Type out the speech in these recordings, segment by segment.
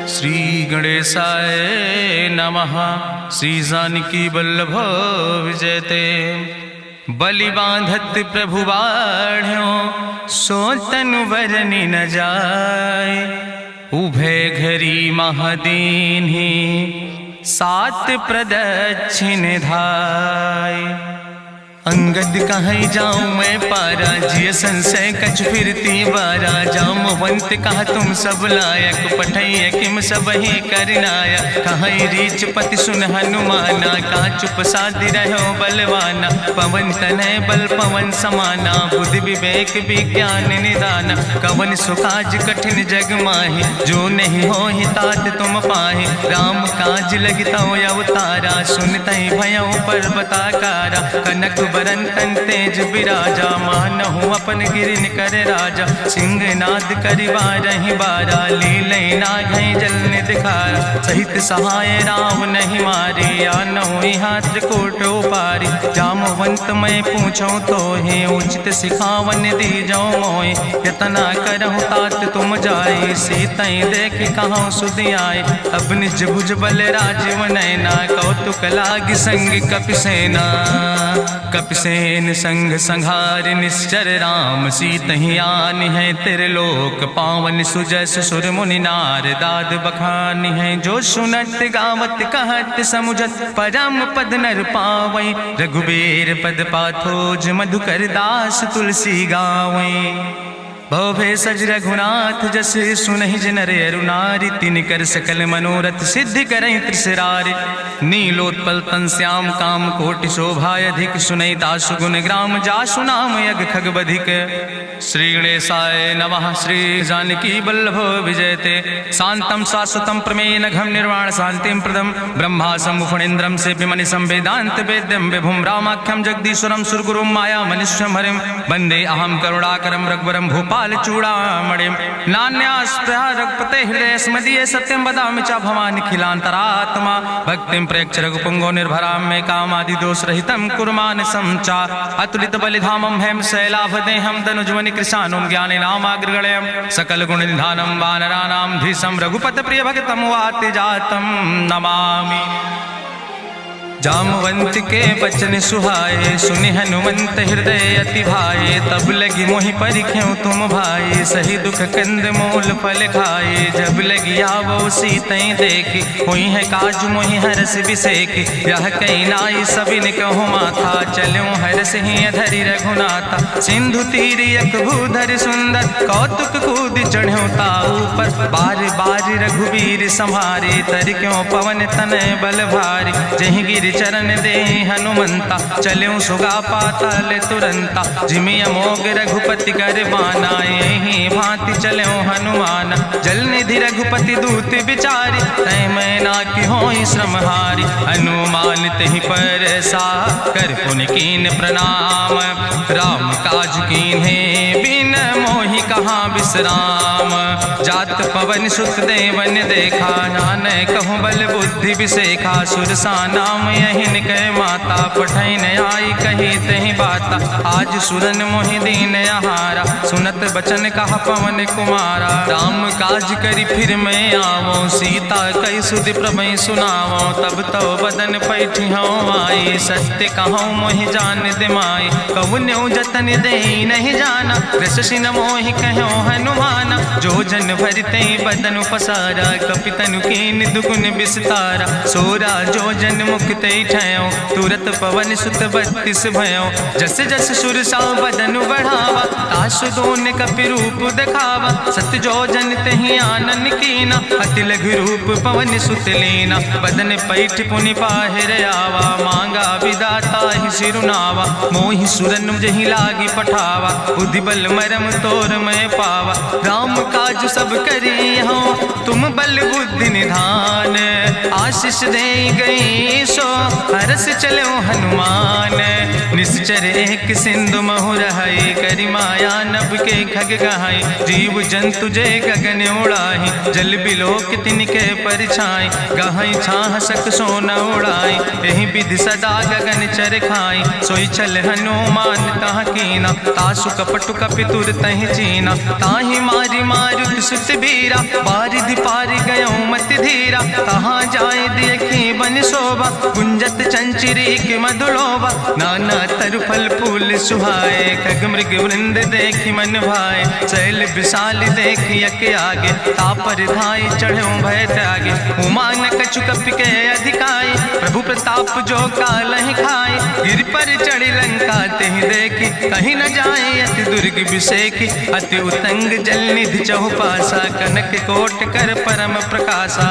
श्री गणेशाय नमः। श्री जानकी वल्लभ विजयते। बलि बांधत प्रभु बाढ़ो सो तनु बरनि न जाय। उभय घरी महादीन्हि सात प्रदक्षिण धाय। अंगद कहीं जाऊं मैं पारा जिय संशय कछ फिरती बारा। जामवंत कहा तुम सब लायक पठैय किम सब ही करनाया। कहीं रीच पति सुन हनुमाना कहा चुप साधि रहो बलवाना। पवन तनय बल पवन समाना बुद्धि विवेक विज्ञान निदाना। कवन सुकाज कठिन जग माहि जो नहीं हो ही तात तुम पाहि। राम काज लगता अवतारा सुनतहि भयउ पर्वताकारा। कनक बरन तन तेज बिराजा मानहु अपन गिरिन कर राजा। सिंह नाद करिवारहि बारा लीलय नागहि जल निधिखारा। सहित सहाय राम नहीं मारे आनहु यहाँ त्रिकूट उपारी। जामवंत मैं पूछूं तो हे उचित सिखावन दीजो मोय। यतना करहु तात तुम जाए सीतई देख कहूँ सुधि आए। अब निज भुज बल राजीव नैना कौतुक लाग संग कपिसेना। कपिसेन संग संहार निश्चर राम सीतहि आनि है त्रिलोक पावन। सुजस सुर मुनि नार दाद बखानि है। जो सुनत गावत कहत समुझत परम पद नर पावै। रघुबीर पद पाथोज मधुकर दास तुलसी गावै। भव भेषज रघुनाथ जस सुनहि जिनर अरुनारि। तिन कर सकल मनोरथ सिद्धि करहि त्रिसरारि। नीलोत्पल तन श्याम काम कोटि शोभाय अधिक। सुनहि दासु गुण ग्राम जासु नाम यज्ञ खग बधिक। श्री गणेशाय नमः। श्री जानकी वल्लभ विजयते। शांतम शाश्वतम प्रमेय घम निर्वाण शांतिम प्रदम। ब्रह्मा शंभु फणीन्द्रम सेव्यमनिशं वेदांत वेद्यम विभुम रामाख्यम जगदीश्वरम सुरगुरुम माया मनिष्यम हरिम। वंदे अहम करुणाकरम रघुवरम भूपाल चूड़ामणिम। नान्यास्पृहा रघुपते हृदय स्मदीय सत्यम वदामि च भवानिखिलांतरात्मा। भक्तिम प्रयच्छ रघुपुंगो निर्भराम मे कामादि दोष रहितम कुर्मानसं च। अतुलित बलिधामम हेम शैलाभदेहम दनुजवनि कृशानुम ज्ञाने नामाग्रगणयम। सकल गुण निधानम वानराणाम धीशम रघुपत प्रिय भगतम वाति जातम नमामि। जामवंत के बचन सुहाए सुनि हनुमंत हृदय अति भाए। तब लगी मोहि परिख्यों तुम भाई सही दुख कंद मूल फल खाए। जब लगी आवो सीतई देखी हुई है काज मोहि हरस बिसेकी। यह कई नाई सबिन कहु माथा चलो हरस ही धरि रघुनाथा। सिंधु तीर यक भूधर सुंदर कौतुक कूद चढ़्यो ताऊ पर। बार बार रघुवीर संहारे तर क्यों पवन तनय बल भारी। जहि गिर चरण दे हनुमंता चल्यों सुगा पाताल तुरंता। जिमि अमोघ रघुपति कर बाना यही भांति चल्यों हनुमाना। जल निधि रघुपति दूत बिचारी तय मैना की होई श्रमहारी। हनुमान तहि पर सा कर पुनि कीन प्रणाम। राम काज कीन्हे बिन मोहि कहाँ विश्राम। जात पवन सुत देवन देखा नानक कहूँ बल बुद्धि विसेखा। सुरसा नाम यहिन कह माता पठैन आई कही तहि बाता। आज सुरन मोहि दीन आहारा सुनत बचन कहा पवन कुमारा। राम काज करी फिर मैं आवो सीता कई सुधि प्रभु सुनावो। तब तो बदन पैठी हूँ आई सत्य कहूँ मोहि जान दिमाई। कहुन्यु जतन दे नहीं जाना रसिन मोहि कहो हनुमाना। जो जन भरते बदन पसारा कपितनु कीन दुगुन विस्तारा। सोरा जो जन मुक्त ठयो तुरत पवन सुत 32 भयो। जस जस सुरसा बदन बढ़ावा तासु दोन कपि रूप दिखावा। सत्य जो जन तहि आनन कीना अति लघु रूप पवन सुत लीना। बदन पैठ पुनि पाहिर आवा मांगा विदाता ही सिरुनावा। मोहि सुरन जहि लागी पठावा बुद्धि बल मरम तोर मैं पावा। राम काज सब करी हो तुम बल बुद्धि निधान। आशीष दे गई सो हरस चलो हनुमान। निश्चर एक सिंधु महु रहाई करी माया नभ के खग गहाई। जीव जंतु जे गगन उड़ाई जल बिलोक तिनके परछाई। गहाई छाह सक सोन उड़ाई यही विधि सदा गगन चर खाई। सोई चल हनुमान तह कीना तासु कपटु कपितुर तहि चीना। ताहि मारी मारुत सुत बीरा बारिधि पारि गयो मति धीरा। तहाँ जाय देखी बन शोभा गुंजत चंचिरी के मधुलोभा। नाना तरु फल फूल सुहाए खग मृग वृंद देखी मन भाए। शैल विशाल देखी यके आगे तापर धाई चढ़ो भय त्यागे। उमान कछु कपि के अधिकाई प्रभु प्रताप जो कालहि खाई। गिर पर चढ़ी लंका तेहि देखी कहीं न जाए अति दुर्ग विषेखी। अति उतंग जल निधि चहुपासा कनक कोट कर परम प्रकाशा।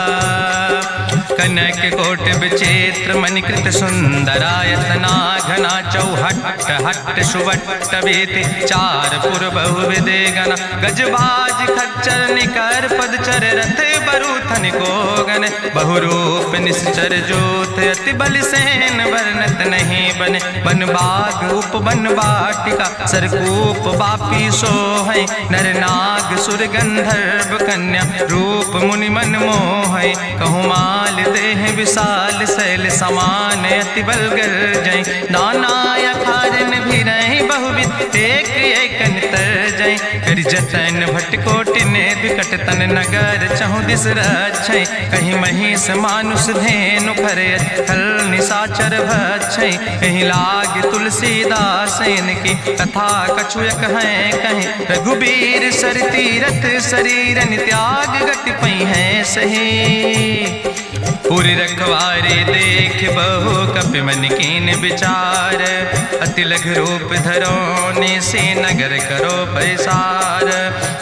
कनक कोट विचित्र मणिकृत सुंदरायतना घना। चौहट्ट हट्ट सुवट्ट वेति चार पुर बहुविधे गना। गजबाज खच्चर निकर पदचर रथ बरूथन को गन। बहुरूप निश्चर जोत अति बल सेन वर्णत नहीं बने। बन बाग उप बन बाटिका सरकूप बापी सोहै। नर नाग सुर गंधर्व कन्या रूप मुनि मन मोहै। कहूँ माल देह विशाल शैल समान अति बलगर जय। नाना अखारन भी रही बहुविध एक एक अंतर जय। कर जतन भटकोटि ने विकट तन नगर चहु दिस रक्षै। कहीं महिष मानुष धेनु खरे खल निशाचर भक्षै। कहीं लाग तुलसीदास इनकी कथा कछुयक है कहीं। रघुबीर सर तीरथ शरीरन त्याग गति पई है सही। पूरी रखवारे देख बहु कपि मन कीन विचार। अति लघु रूप धरो से नगर करो पैसार।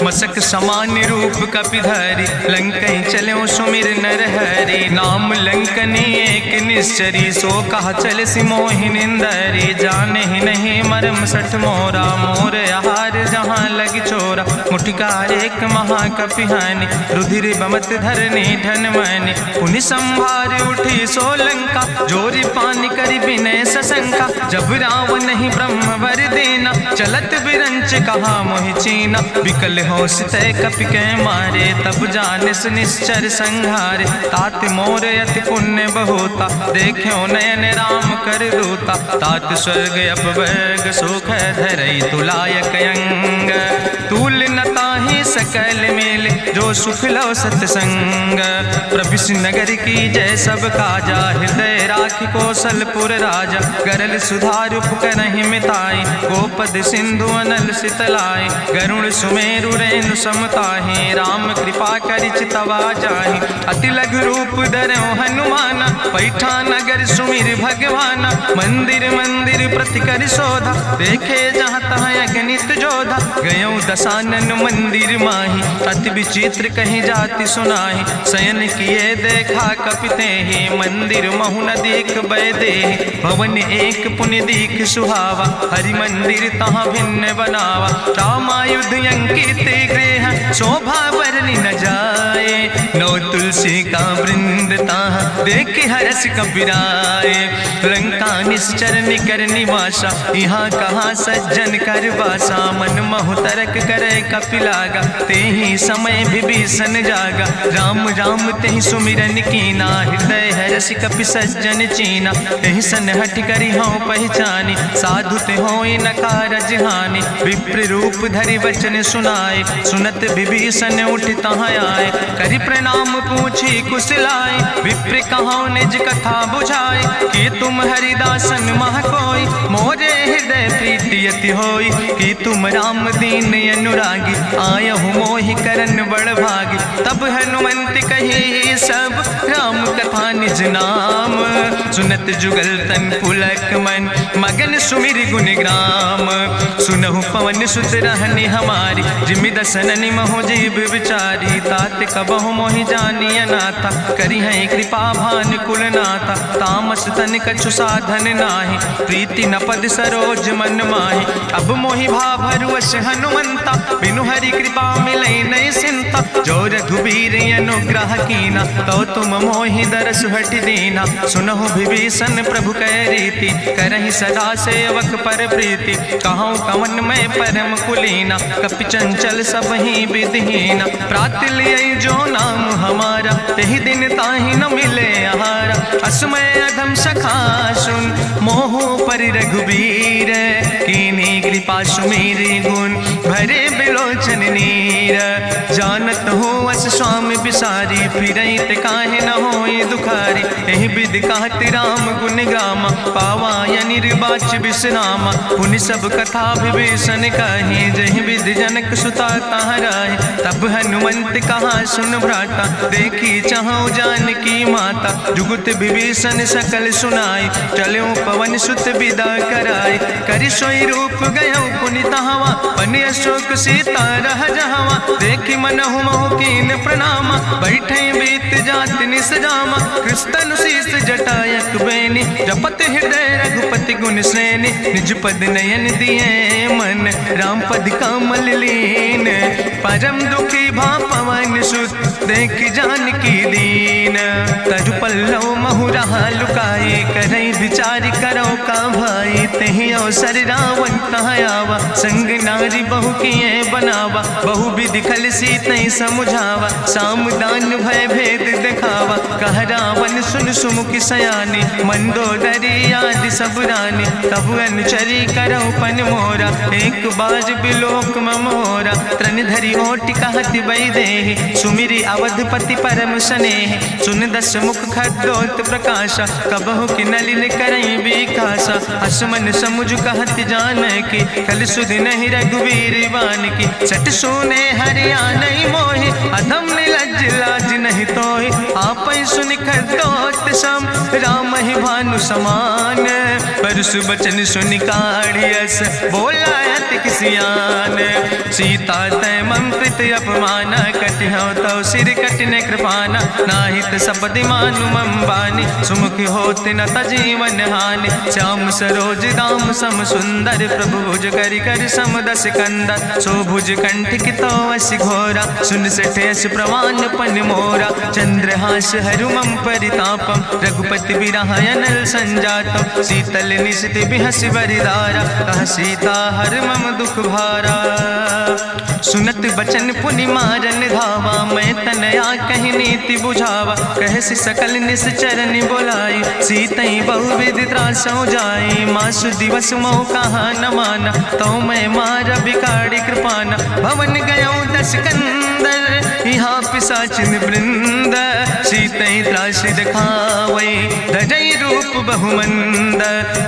मसक समान रूप कपि धरि लंकई चलो सुमिर नर हरि। नाम लंकनी एक निश्चरी सो कहा चल सिमोहि निंदरी। जाने ही नहीं मरम सठ मोरा मोर आहार जहाँ लग चोरा। मुठिकार एक महाकपि हानि रुधिर बमत धरनी धन मानी। पुनि संभार उठी सोलंका जोरी पानी करी विनय सशंका। जब रावण नहीं ब्रह्म वर देना चलत बिरंच कहा मोहि चीना। विकल होश तय कपि के मारे तब जानिस निश्चर संहारे। तात मोर अति पुण्य बहुता देखो नयन राम कर रूता। तात स्वर्ग अपवर्ग सुख धरई तुलायक अंग। तूल न ताहि सकल मेल जो सुख लो सत्संग। प्रभिस नगर की जय सब काजा हृदय राखि कौशलपुर राजा। गरल सुधार करहि मिताई गोपद सिंधु अनल सितलाई। गरुण सुमेरु रेणु समताहि राम कृपा करि चितवा जाहि। अति लघु रूप धरो हनुमाना पैठा नगर सुमिर भगवाना। मंदिर मंदिर प्रति कर शोधा देखे जहाँ तहाँ अगणित जोधा। गयो दशानन मंदिर माही अति विचित्र कहीं जाति सुनाही। शयन किए देखा कपिते ही मंदिर महु न देख बैदे। भवन एक पुण्य दीख सुहावा हरि मंदिर तहाँ भिन्न बनावा। रामायुध अंकित गृह शोभा वर्णि न जाए। नौ तुलसी का वृंद ताहाँ देख हरस कबीराए। लंका निश्चर निकर निवासा यहाँ कहाँ सज्जन कर वासा। मन महु तरक करे कपिलागा तेहि समय विभीषण जागा। राम राम तेहि सुमिरन कीना हृदय हरस कपि सज्जन चीना। तेहि सन हठ करि हूँ पहचानी साधु ते होई न कारज हानि। विप्र रूप धरि वचन सुनाए सुनत विभीषण उठ तहाँ आए। करि प्रणाम पूछी कुशलाए विप्र कहो निज कथा बुझाए। कि तुम हरिदासन मह कोई मोरे हृदय प्रीति अति होई। कि तुम राम दीन अनुरागी आयहु मोहि करन बड़ भागी। तब हनुमंत कही सब राम कथा निज नाम। सुनत जुगल तन पुलक मन मगन सुमिर गुण ग्राम। सुनहु पवन सुत रहनी हमारी जिमि दसननि महो जीव विचारी। तात कबहु मोहि जानी अनाथा करी है कृपा भान कुलनाथा, तामस तन कछु साधन नाही, प्रीति न पद सरोज मन माही। अब मोहि भाभरुवश हनुमंता, बिनु हरि कृपा मिलै नहीं सिंता, जो रघुबीर अनुग्रह कीना, तो तुम मोहि दरस हट दीना। सुनहु विभीषण प्रभु कै रीति, करहि सदा सेवक पर प्रीति, कहूँ कवन में परम कुलीना, कपि चंचल सब ही विधिहीना। प्रात लियै जो नाम हमारा, तेहि दिन ताहि न मिले आहारा। असमय अधम सखा सुन, मोहु पर रघुबीर, कीन्ही कृपा सुमेरि गुण, भरे बिलोचन नीर। जानत हो अस स्वामी बिसारी, फिरहि ते काहे न होई दुखारी। एहि विधि कहत राम गुण गामा, पावा या निर्बाच विश्रामा। पुनि सब कथा विभीषण कही, जहि विधि जनक सुता कहाँ राहि। तब हनुमंत कहा सुन भ्राता, देखी चाहूँ जानकी माता। जुगुत विभीषण सकल सुनाई, चलो पवन सुत विदा कराई। करि सोई रूप गयो पुनि तहवा, बनि अशोक सीता रह जहवा। देखी मनहु मोह कीन प्रणामा, बैठे बीत जात निस जामा। कृष्ण शीस जटायक बेनी, जपत हृदय रघुपति गुण श्रेणी। निज पद नयन दिए मन, राम पद कमल लीन। परम दुखी भा पवन सुत, देख जानकी दीन। तरु पल्लव महु रहा लुकाई, करई विचार करो का भाई। तेहि अवसर रावण तहाँ आवा, संग नारी बहु किए बनावा। बहु विधि खल सीतै समुझावा, सामदान भय भेद दिखावा। कह रावण सुन सुमुखि सयानी, मंदोदरी आदि सब रानी। तब अनुचरी करौ पन मोरा, एक बाज बिलोक ममोरा। तृण धरि ओटि कहत वैदेही, सुमिरि अवधपति परम स्नेह। सुन दस मुख खद्योत प्रकाशा, कबहु कि नलिन करई बिकासा। असमन समुझ कहत जानकी, कल सुधि नहीं रघुवीर बान की। सट सुने हरिया नहीं मोहि, अधम निलज्ज लाज नहीं तोहि। आपै सुनि खद्योत सम, राम ही भानु समान। परसु बचन सुनि काढ़ियस, बोला अति किसियान। सीता तै मम कृत अपमान, कटिहौ तौ सिर कटिन कृपाना। नाहित सपदि मानु मम बानी, सुमुखि होत न तजीवन हानि। श्याम सरोज दाम सम सुंदर, प्रभु भुज करि कर सम दस कंदर। सो भुज कंठ कितो अस घोरा, सुन सठे अस प्रवान पन मोरा। चंद्रहास हरु मम परितापम, रघुपति बिरह अनल संजातम। शीतल निशित बिहसि बरिदारा, कह सीता हर मम दुख भारा। सुनत बचन पुनि मारन धावा, मैं तनया कहि नीति बुझावा। कहसि सकल निश्चरन बोलाई, सीतई बहुविधि त्रासौ जाई। मासु दिवस मोह कहा न माना, तो मैं मार बिकाड़ी कृपाना। भवन गयो दस कंदर, यहाँ पिशाचिन वृंद। सीतई त्रास दिखावै, धजई रूप बहुमंद।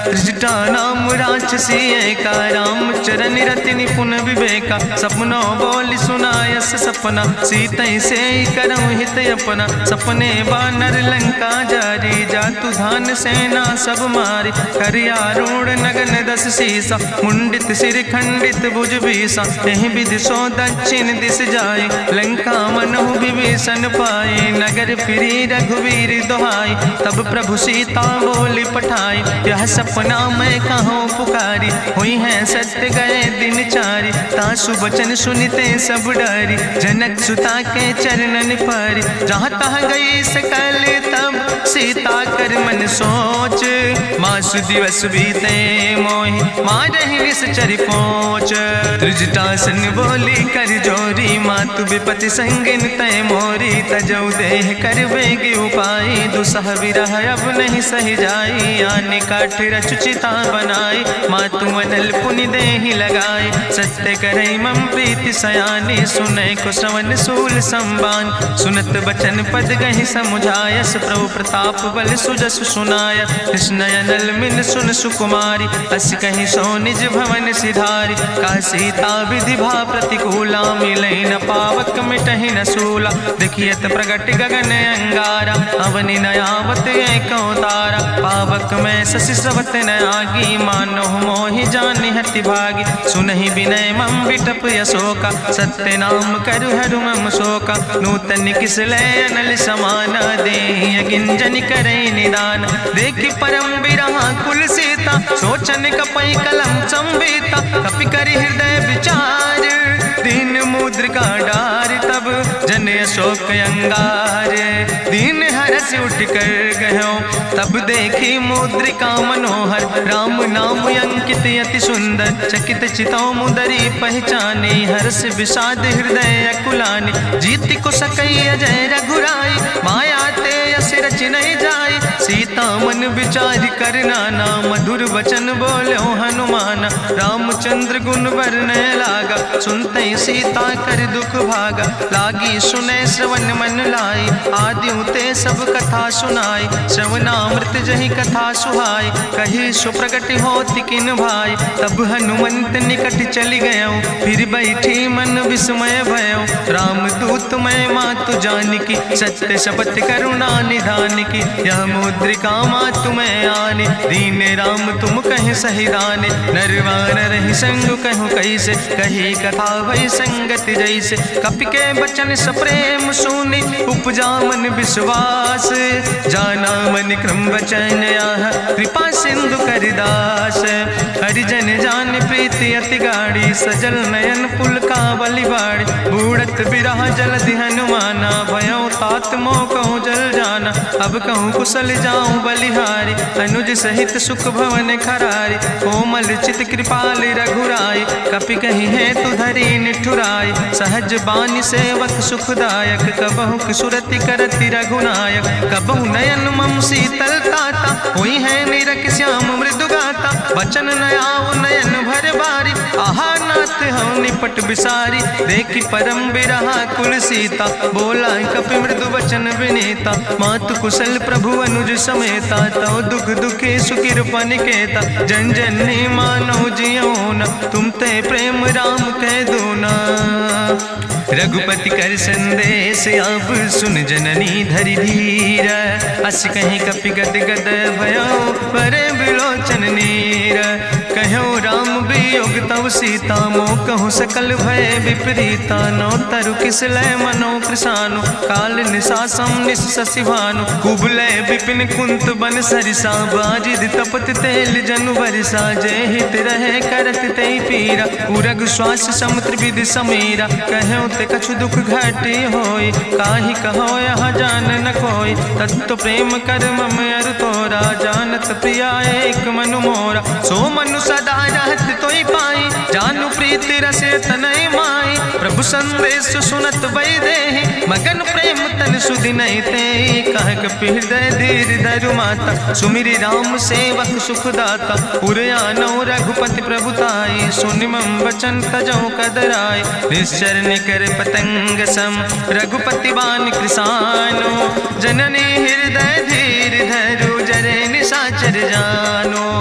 त्रिजटा नाम राक्षसी एका, राम चरण रति निपुण विवेका। सपनो बोल सुनायस सपना, सीतई से करऊँ हित अपना। सपने बानर लंका जारी, जातु धान सेना सब मारी। करियारूढ़ नगन दस सीसा, मुंडित सिर खंडित भुज बीसा। एहि विधि सो दक्षिण दिस जाई, लंका मनहु विभीषण पाई। नगर फिरी रघुवीर दोहाई, तब प्रभु सीता बोली पठाई। यह सपना मैं कहूँ पुकारी, हुई है सत्य गए दिन चारी। तासु बचन सुनिते सब डरी, जनक सुता के चरणन परी। जहाँ तहाँ गई सकल तब, सीता कर मन सोच। मासु दिवस बीते मोहि, मारहि निश्चर पहुँच। त्रिजटासन बोली कर जोरी, मातु विपति संगिन तय मोरी। तजौ देह कर बेग उपाय, दुसह विरह अब नहीं सही जाई। आने काठ रचुचिता बनाई, मातु अनल पुनि देहि लगाई। सत्य करई मम प्रीति सयानी, सुनै को श्रवण सूल संबान। सुनत बचन पद गहि समुझायस, प्रभु प्रताप बल सुजस सुनाय। कृष्णय नल मिल सुन सुकुमारी, अस कहि सो निज भवन सिधारी। का सीता विधि भा प्रतिकूला, मिलै न पावक मिटहि न सूला। देखियत प्रगट गगन अंगारा, अवनि न आवत एको तारा। पावक में शशि स्रवत न आगी, मानो मोहि जानि हति भागी। सुनहि विनय मम विटप अशोका, सत्य तय नाम करु हरु मम शोका नूतन किसलय अनल समाना दे गिंजन करे निदान देखि परम बिरहा कुल सीता सोचन कपई कलम संवेता कपि करि हृदय विचार दीन मुद्रिका डार तब जन अशोक अंगार दीन हरस उठ कर गयो तब देखी मुद्रिका मनोहर राम नाम अंकित अति सुंदर चकित चितौ मुदरी पहचाने हर्ष विषाद हृदय अकुलानी जीत को सकई अजय रघुराई माया ते अस रच नहीं जाई सीता मन विचार करना ना मधुर वचन बोलो हनुमान रामचंद्र गुण वर्णय लागा सुनते सीता कर दुख भागा लागी सुने श्रवण मन लाई आदि ते सब कथा सुनाई श्रवणामृत जहि कथा सुहाई कही सुप्रगट होति किन भाई तब हनुमंत निकट चली गयो फिर बैठी मन विस्मय भयो राम दूत मैं मातु जानकी सत्य शपथ करुणा निधान की यह मुद्रिका मातु मैं आने दीन राम तुम कहे सही दाने नरवान रही संग कहूँ कैसे कही कथा वही संगत जैसे कपि के बचन सप्रेम सुनी उपजा मन विश्वास जाना मन क्रम वचन आह कृपा सिंधु करिदास हरिजन जान प्रीति अति गाड़ी सजल नयन पुल का बलिबाड़ी बूढ़त बिरह जलधि हनुमाना भयो तात मोह कहूँ जल जाना अब कहूँ कुशल जाऊँ बलिहारी अनुज सहित सुख भवन खरारी कोमल चित कृपाल रघुराई कपि कही है तु धरी निठुराई सहज बानी सेवक सुखदायक कबहु किशुरति करति रघुनायक कबहु नयन मम शीतल ताता हुई है निरख श्याम मृदु गाता बचन नयाव नयन भर बारी आहा नाथ हम निपट बिसारी देखी परम बिरहा कुल सीता बोला कपि मृदु वचन विनीता मातु कुशल प्रभु अनुज समेता तो दुख दुखे सुखिर पनिकेता जन जन मानो जियो न तुम ते प्रेम राम कह दो ना रघुपति कर संदेश अब सुन जननी धरि धीर अस कहीं कपि गद गद भयो परे बिलोचन नीर कहो राम वियोग तव सीता मोह कहूँ सकल भय विपरीता नो तरु किसलय मनो कृषानु काल निशासम निशसिभानु कुबलय विपिन कुंत बन सरिसा बाजिद तपत तेल जनु बरिसा जय हित रहे करत ते पीरा उरग श्वास समुद्र विधि समीरा कहो ते कछु दुख घाटी होई काहि कहो यहाँ जान न कोई तत्व प्रेम कर मम अरु तोरा जानत प्रिया एक मनु मोरा सो मनु सदा रहत तोई पाई जानु प्रीति रसे तनय माई प्रभु संदेश सुनत वै देहि मगन प्रेम तन सुधि नहीं ते कह कपि हृदय धीर धरु माता सुमिरि राम सेवक सुख दाता उरयानो रघुपति प्रभुताई सुनि मम वचन तजौ कदराय निश्चर निकर पतंग सम रघुपति बान कृसानो जननी हृदय धीर धरु जरे निशाचर जानो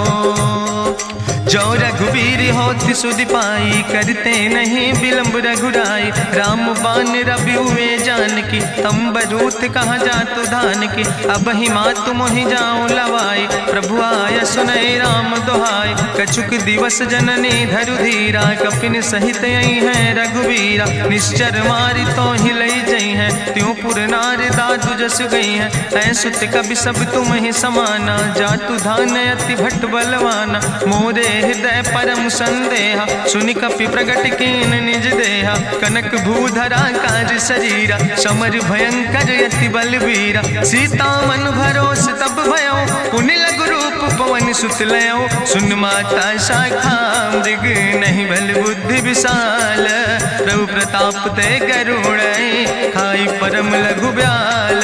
जो रघुवीर होति सुधि पाई करते नहीं विलंब रघुराई राम बान रवि हुए जानकी तंबरूत कहाँ जातु धान की अब ही मातु मोहि जाऊं लवाई प्रभु आय सुनय राम दुहाई कछुक दिवस जननी धरु धीरा कपिन सहित यही है रघुवीरा निश्चर मारी तो ही लई जई है त्यों पुर नार दादु जस गई है ऐसुत कभी सब तुम ही समाना जातु धान अति भट्ट बलवाना मोरे हृदय परम संदेहा सुनि कपि प्रगट कीन निज देहा कनक भूधरा काज शरीरा समर भयंकर यति बलवीरा सीता मन भरोस तब भयो पुनि लघु रूप पवन सुत लयो सुन माता शाखा मृग नहीं बल बुद्धि विशाल प्रभु प्रताप ते करुणै खाई परम लघु ब्याल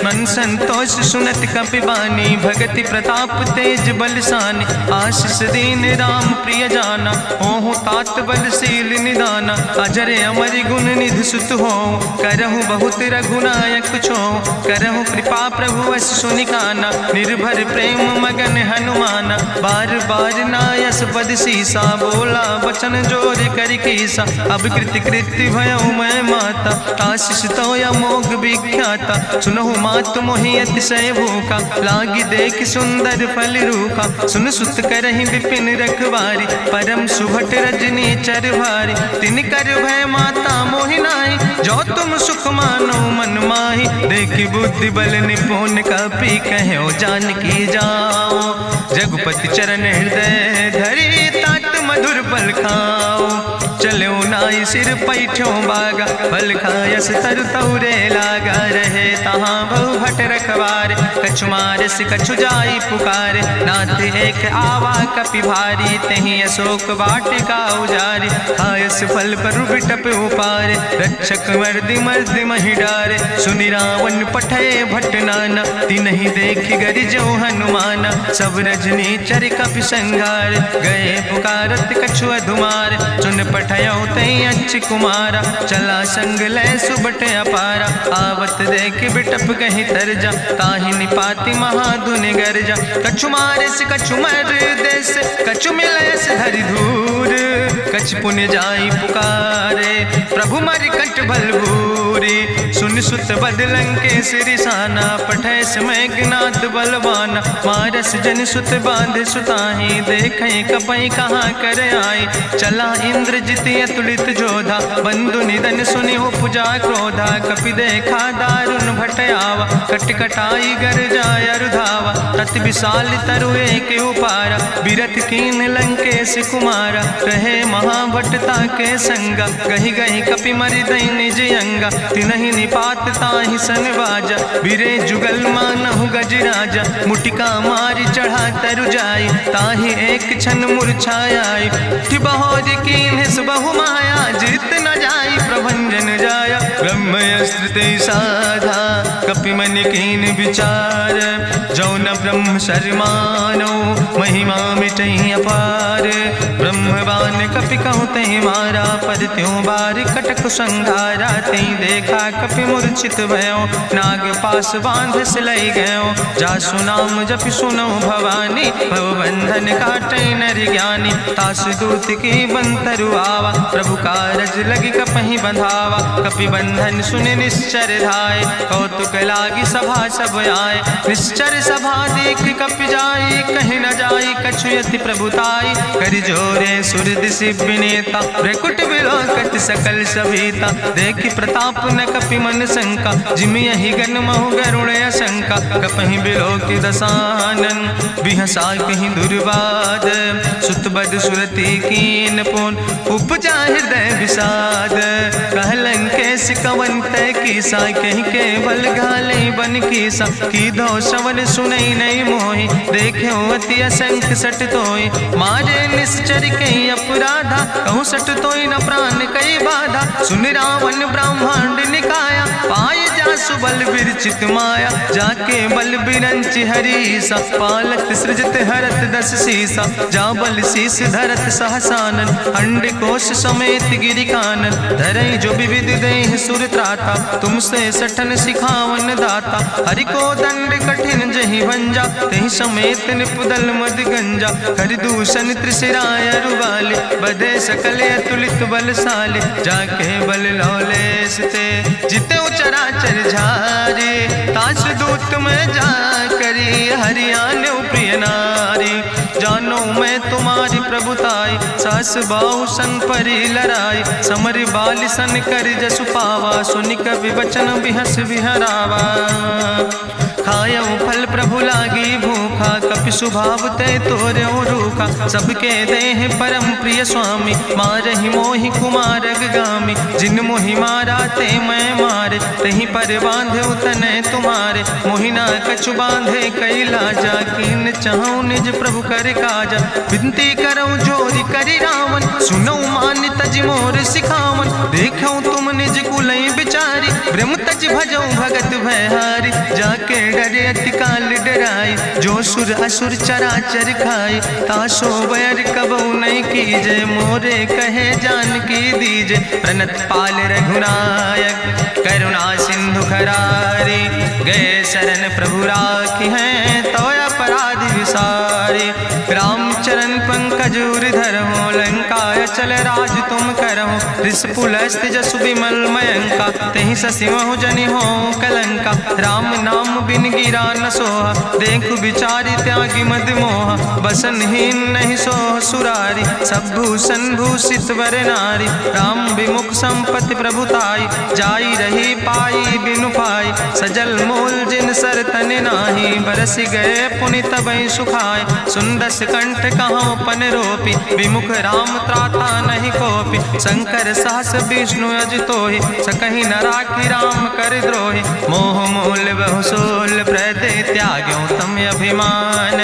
मन संतोष सुनत कपि बानी भगति प्रताप तेज बलसानी आशीष दीन राम प्रिय जाना ओहु तात बलशील निदाना अजर अमर गुण निधि सुत हो करहु बहुत रघुनायक छो करहु कृपा प्रभु अस सुनिकाना निर्भर प्रेम मगन हनुमाना बार बार नायस पद सीसा बोला वचन जोर कर कीसा अब कृति कृति भयो मैं माता आशीष तो अमोघ विख्याता सुनहु मात मात मोहि अतिशय भूखा, लागी देख सुंदर फल रूखा। सुन सुत करहि विपिन रखवारी, परम सुभट रजनी चर भारी। तिन कर भय माता मोहि नाहि, जो तुम सुख मानो मन माहि। देखि बुद्धि बल निपुण कपि, कहो जानकी जाओ। जगुपति चरण हृदय धरि, तात मधुर फल खाओ। चलो नाई सिर पैठो बागा, फल खायस तरु तौरे लागा। रहे तहाँ बहु भट रखवारे, कछु मारस कछु जाई पुकारे। नाथ एक आवा कपि भारी, तहीं अशोक वाटिका उजारी। खायस फल पर बिटप उपारे, रक्षक मर्दि मर्दि महि डारे। सुनि रावण पठय भट नाना, तिन्हि देखि गरिजो हनुमाना। सब रजनी चर कपि संघार, गए पुकारत कछु अधुमार। सुन पठयो तई अच्छ कुमारा, चला संग लय सुबट अपारा। आवत देख बिटप कहीं तरजा, ताहि निपाति महाधुनि गर्जा। कछु मारस कछु मर देस, कछु मिलयस धरि धूर। कछ पुण्य जाई पुकारे, प्रभु मर कंठ बल भूरी। सुन सुत बदलं के सिरिसाना, पठय समय ज्ञात बलवाना। मारस जन सुत बांध सुताही, देखें कपई कहाँ कर आई। चला इंद्रजित अतुलित जोधा, बंधु निधन सुनि उपजा क्रोधा। कपि देखा दारुण भटयावा, कट कटाई गर जाय रुधावा। तत विशाल तरु एक उपारा, बिरथ कीन लंकेश कुमारा। रहे महाभटता के संगा, गहि गहि कपि मरि दई निज अंगा। तिन्हि निपात ताहि सन बाजा, बिरे जुगल मानहु गजराजा। मुटिका मारि चढ़ा तरु जाई, ताहि एक क्षण मूर्छाई। बहोज कीन्ह बहु माया, जीत न जाई प्रभंजन जाया। ब्रह्मस्त्र ते साधा, कपि मन कीन विचार। जो न ब्रह्म शर्मानो, महिमा मिटई अपार। ब्रह्मवान कपि कहु तहि मारा, पर त्यों बार कटक संघारा। तई देखा कपि मूर्छित भयो, नाग पास बांध सिलई गयो। जासु नाम जपि सुनो भवानी, भव बंधन काटै नर ज्ञानी। तास दूत की बंतरु आवा, प्रभु कारज लगी कपहि बंधावा। कपि बंधन सुनि निश्चर धाय, कौतुक लागी सभा सब आए। निश्चर सभा देख कपि जाई, कहीं न जाई कछु यति प्रभुताई। कर जोरे सुर दिसि विनेता, भ्रकुट विलोकत सकल सभीता। देखि प्रताप न कपि मन शंका, जिमि यहि गन महु गरुण असंका। कपहि बिलोकि दसानन, बिहसा कहीं दुर्वाद। सुत बद सुरति कीन पुन, उपजा हृदय विषाद। कहलन केस कवन तय कीसा, कहीं केवल घाले बन कीसा। कीधो श्रवण सुनई नहीं मोहि, देख्यो अति असंख सट तोय। मारे निश्चर कई अपराधा, कहूँ सट तोय न प्राण कई बाधा। सुन रावण ब्रह्मांड निकाया, पाय जासु बल विरचित माया। जाके बल बिरंच हरीसा, पालक सृजत हरत दस सीसा। जा बल शीस धरत सहसानन, अंड कोश समेत गिरि कानन। धरई जो विविध देह सुर त्राता, तुमसे सठन सिखावन दाता। हरि को दंड कठिन जहि भंजा, तहि समेत निपुदल मद गंजा। कर दूषण त्रिशिराय रुवाले, बधे सकल अतुलित बलशाले। जाके बल लौलेस ते, जिते चराचर झारे। तास दूत में जा करी, हरियाण प्रिय नारी। जानो मैं तुम्हारी प्रभुताई, सास बाहु सन परी लड़ाई। समर बाल सन कर जसु पावा, सुनि कवि वचन बिहस बिहरावा। खायो फल प्रभु लागी भूखा, कपि स्वभाव ते तोर्यो रूखा। सबके देह परम प्रिय स्वामी, मारहि मोहि कुमार गामी। जिन मोहि मारा ते मैं मारे, तहीं पर बांधे तनै तुम्हारे। मोहि ना कछु बांधे कई लाजा, कीन चाहूं निज प्रभु कर काजा। विनती करऊं जोरि करि रावण, सुनऊ मान तज मोर सिखावन। देखऊं तुम निज कुलई बिचारी, ब्रह्म तज भजऊं भगत भयहारी। जाके डरे अति काल डराई, जो सुर असुर चराचर खाई। तासो बैर कबऊ नहीं कीजे, मोरे कहे जानकी दीजे। प्रणत पाल रघुनायक, करुणा सिंधु खरारी। गए शरण प्रभु राखी हैं, तो अपराध विसारी। रामचरण पंकज धर हो, लंका आय चल राज तुम करहु, ऋष पुलस्त जसु विमल मयंका, तेहि ससिमहु जनि हो कलंका। राम नाम बिन गिरा न सोहा, देखु विचारि त्यागी मद मोहा। बसनहीन नहीं सोह सुरारी, सब भूषण भूषित वर नारी। राम विमुख संपत्ति प्रभुताई, जाई रही पाई बिनु पाई। सजल मूल जिन सर तन नाही, बरस गए पुनि तबहि सुखाय। सुंदस कंठ कहाँ पन रोपी, विमुख राम त्राता नहीं कोपी। शंकर सहस विष्णु अजितोहि, सकहि न राखि राम कर द्रोहि। मोह मूल बहु सोल प्रदे, त्याग्यो तम अभिमान।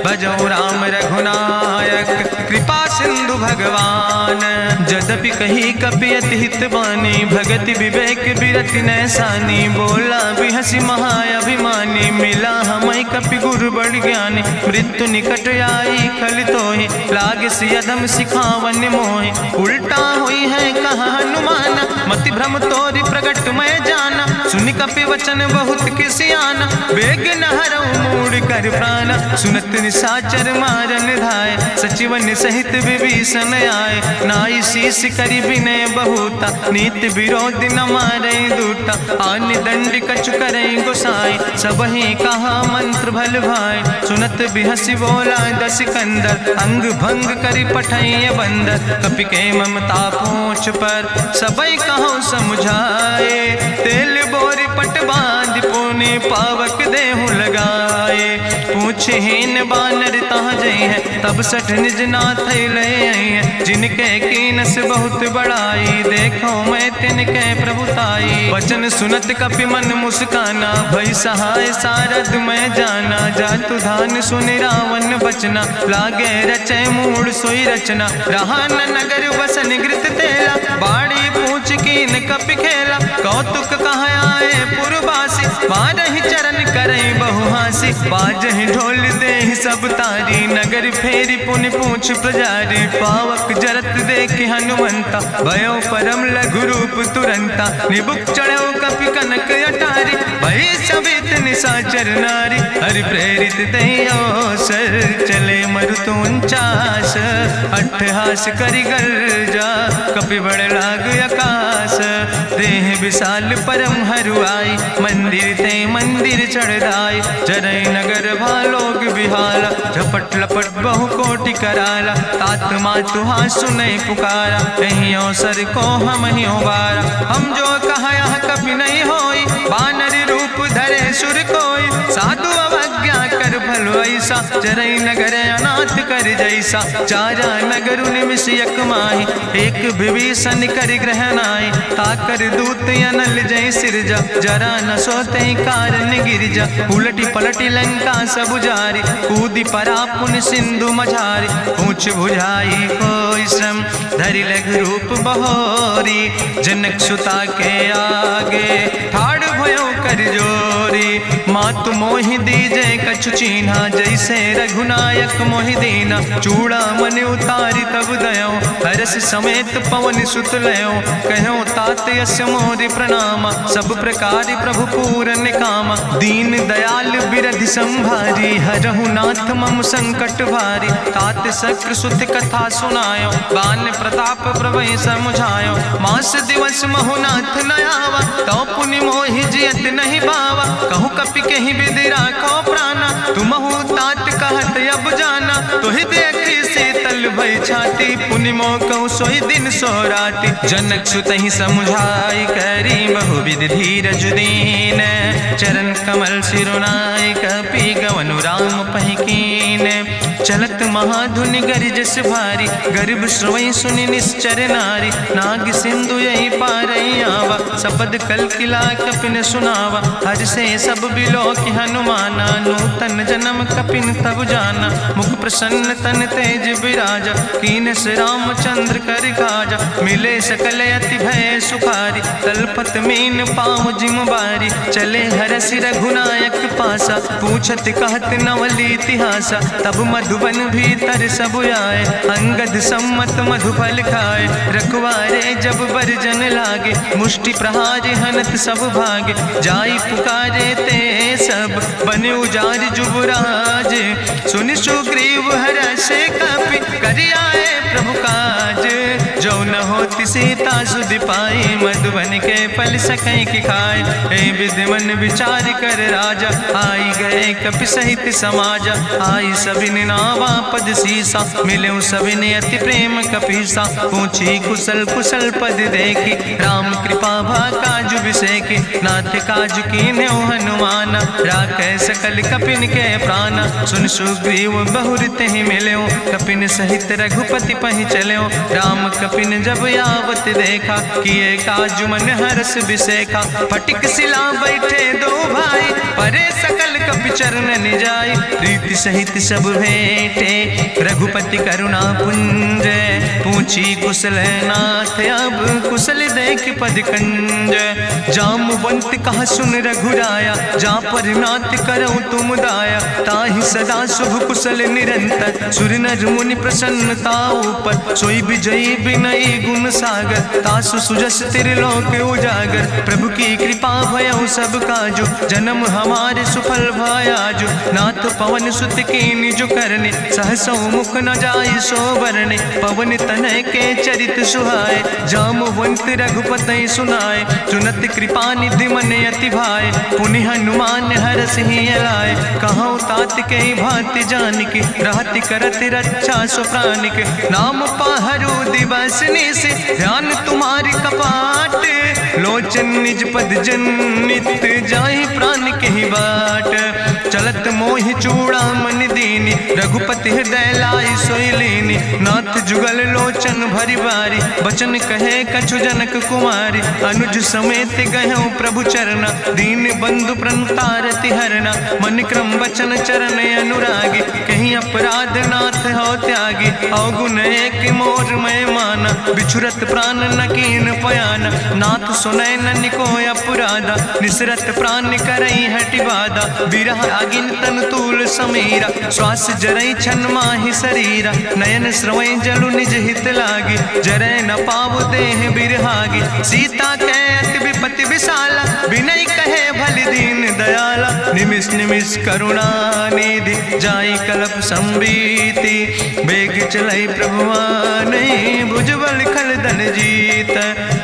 भजौ राम रघुनायक, कृपा सिंधु भगवान। जदपि कही कपि अति हित बानी, भगति विवेक बिरति नैसानी। बोला बिहसि महाअभिमानी, मिला हमय कपि गुरु बड़ ज्ञानी। मृत्यु निकट आई खल तोहि, लागे सियदम सिखावन मोहि। उल्टा हुई है कहा हनुमान, मति भ्रम तोरि प्रगट मैं जाना। सुनि कपि वचन बहुत किसियाना, बेग न हरऊ मूढ़ कर प्राण। सुनत निशाचर मारन धाय, सचिवन सहित विभीषण आए। नाई शीस करि विनय बहुता, नीति विरोध न मारै दूता। आन दंड कछु करै गोसाई, सबहि कहा मंत्र भल भाई। सुनत बिहसि बोला दस कंदर, अंग भंग करि पठैय बंदर। कपि के ममता पूछ पर, सबई कहो समुझाए। तेल बोरी पट बांध पुनि, पावक देहु लगाए। पूछहीन बानर तहाँ जई है, तब सठ निज नाथ ले आई है। जिनके कीनस बहुत बड़ाई, देखो मैं तिनके प्रभुताई। वचन सुनत कपि मन मुस्काना, भई सहाय सारद मैं जाना। जातु धान सुनि रावण बचना, लागे रचै मूढ़ सोई रचना। रहा न नगर बसन घृत तेला, बाड़ी पूछ कीन कपि खेला। कौतुक कहाँ आए पुरवासी, मारहि चरण करई बहुहासी। बाजहि ढोल देहि सब तारी, नगर फेरी पुनि पूछ प्रजारी। पावक जरत देखि हनुमंता, भयो परम लघु रूप तुरंता। निबुक चढ़ो कपि कनक अटारी, भई सवित निशाचर नारी। हरि प्रेरित तहि अवसर, चले मरुत 49। अट्ठहास करि गर्जा, कपि बड़ लाग आकाश। देह विशाल परम हरुआई, मंदिर ते मंदिर चढ़ाई। जरै नगर भालोग बिहाला, झपट लपट बहु कोटि कराला। तात मातुहा सुनै पुकारा, कहीं अवसर को हम ही बारा। हम जो कहा यह कभी नहीं होई, बानर रूप धरे सुर कोई। साधु अवज्ञा कर भल ऐसा, जरै नगर अनाथ कर जैसा। चारा नगर निमिष यक माही, एक विभीषण कर ग्रह नाई। ताकर दूत अनल जय सिरजा, जरा न सोते कारण गिरजा। उलटी पलटी लंका सब जारी, कूदी परा पुन सिंधु मझारी। पूछ बुझाई कोई श्रम, धरि लघु रूप बहोरी। जनक सुता के आगे, ठाड़ भयो कर जोरी। मातु मोहि दीजे कछु चीन्हा, जैसे रघुनायक मोहि दीना। चूड़ा मन उतारी तब दयो, हरस समेत पवन सुत लयो। कहो तात यस मोरि प्रणामा, सब प्रकार प्रभु पूरन कामा। दीन दयाल बिरधि संभारी, हरहु नाथ मम संकट भारी। तात शक्र सुत कथा सुनायो, बान प्रताप प्रभय समुझायो। मास दिवस महु नाथ न आवा, तो पुनि मोहि जियत नहीं बावा। कहु कपि कहि विधि राखो प्राणा, तुमहु तात कहत अब जाना। तोहि देखी शीतल भई छाती, पुनि मोह कहु सोई दिन सोराती। जनक सुतहि समुझाई, करी बहु विधि धीरज दीन। चरण कमल सिरुनाई, कपि गवनु राम पहि कीन। चलत महाधुनि गरिजस भारी, गर्भ श्रोई सुनि निश्चर नारी। नाग सिंधु यही पारई आवा, सबद कल किला कपिन सुनावा। हर से सब बिलो कि हनुमाना, नूतन जन्म कपिन तब जाना। मुख प्रसन्न तन तेज विराजा, कीनस रामचंद्र कर काजा। मिले सकल अति भय सुखारी, तलपत मीन पाँव जिम बारी। चले हरस रघुनायक पासा, पूछत कहत नवल इतिहासा। तब मधुबन भीतर सब आए, अंगद सम्मत मधुफल खाए। रखवारे जब बरजन लागे, मुष्टि प्रहार हनत सब भागे। जाई पुकारे ते सब, बने उजार जुबराज। सुनि सुग्रीव हरषे कपि, करि आए प्रभु काज। न होती सीता सुध पाई, मधुबन के फल सकै की खाए। हे विधि मन विचार कर राजा, आई गए कपि सहित समाजा। आई सबिन नावा पद सीसा, मिले सबिन अति प्रेम कपीसा। पूछी कुशल कुशल पद देखी, राम कृपा भा काजु बिसेकी। नाथ काजु कीन्हे हनुमान, राखे सकल कपिन के प्राण। सुन सुग्रीव बहुर तेहि मिल्यो, कपिन सहित रघुपति पहि चल्यो। राम कपिन जब यावत देखा, किए काजु मन हरस बिसेखा। फटिक सिला बैठे दो भाई, परे सकल कपि चरण जाय। प्रीति सहित सब भेंटे, रघुपति करुणा पुंज। पूछी कुशल नाथ, अब कुशल देख पद कंज। जामवंत कहा सुन रघुराया, जा पर नाथ करो तुम दाया। ताहि सदा शुभ कुशल निरंतर, सुर नर मुनि प्रसन्नता ऊपर। सोई विजयी विनयी गुण सागर, तासु सुजस त्रिलोक उजागर। प्रभु की कृपा भयउ सब काजु, जन्म हमारे सुफल भयाजु। नाथ पवन सुत कीन्हि जो करने, सहसौ मुख न जाय सो बरने। पवन तनय के चरित सुहाए, जामवंत रघुपति सुनाए। सुनत कृपा निधि मन अति भाए, पुनि हनुमान हरषि लाए। कहौं तात के भांति जानिके, रहति करत रक्षा सो प्राणिके। नाम पाहरु दिवस निशि, ध्यान तुम्हारी कपाट। लोचन निज पद जनित, जाहि प्राण के ही बाट। चलत मोहि चूड़ामणि दीनी, रघुपति हृदय लाई सोई लीनी। नाथ जुगल लोचन भरि बारी, बचन कहे कछु जनक कुमारी। अनुज समेत गहु प्रभु चरना, दीन बंधु प्रणतारति हरना। मन क्रम बचन चरण अनुरागी, कहीं अपराध नाथ हो त्यागी। अवगुण एक मोर मैं माना, बिछुरत प्राण न कीन पयाना। नाथ सुनय ननि को अपराधा, निसरत प्राण करई हटि बाधा। बिरह आगिन तन तूल समीरा, श्वास जरई छन माहि शरीरा। नयन श्रवै जलु निज हित लागी, जरै न पाव देह बिरहागी। सीता के अति विपति विशाला, विनय कहे भलि दीन दयाला। निमिष निमिष करुणा निधि, जाई कलप संबीति। बेग चलै प्रभुवानै, भुजबल खल धन जीत।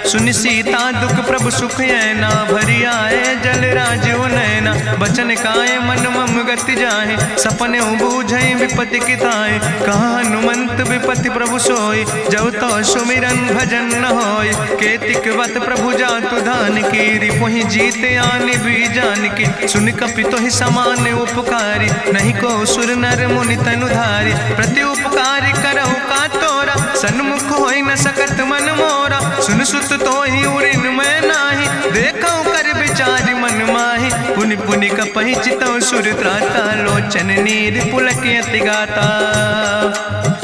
सुनि सीता दुख प्रभु सुख ऐना, भरि आए जल राजो नैना। बचन काए मन मम गति जाहे, सपने बूझै विपति किताए। कहा हनुमंत विपति प्रभु सोई, जब तो सुमिरन भजन न होय। केतिक वत प्रभु जातु धान की, रिपुहि जीत आनि भी जान की। सुन कपि तोहि समान उपकारी, नहीं को सुर नर मुनि तनुधारी। प्रति उपकार करहु का तोरा, सन्मुख होई न सकत मन मोरा। सुन सुत तोहि उरिन मैं नाही, देखौ कर विचार मन माहि। पुनि पुनि कपहि चितौ सुर त्राता, लोचन नीर पुलक अति गाता।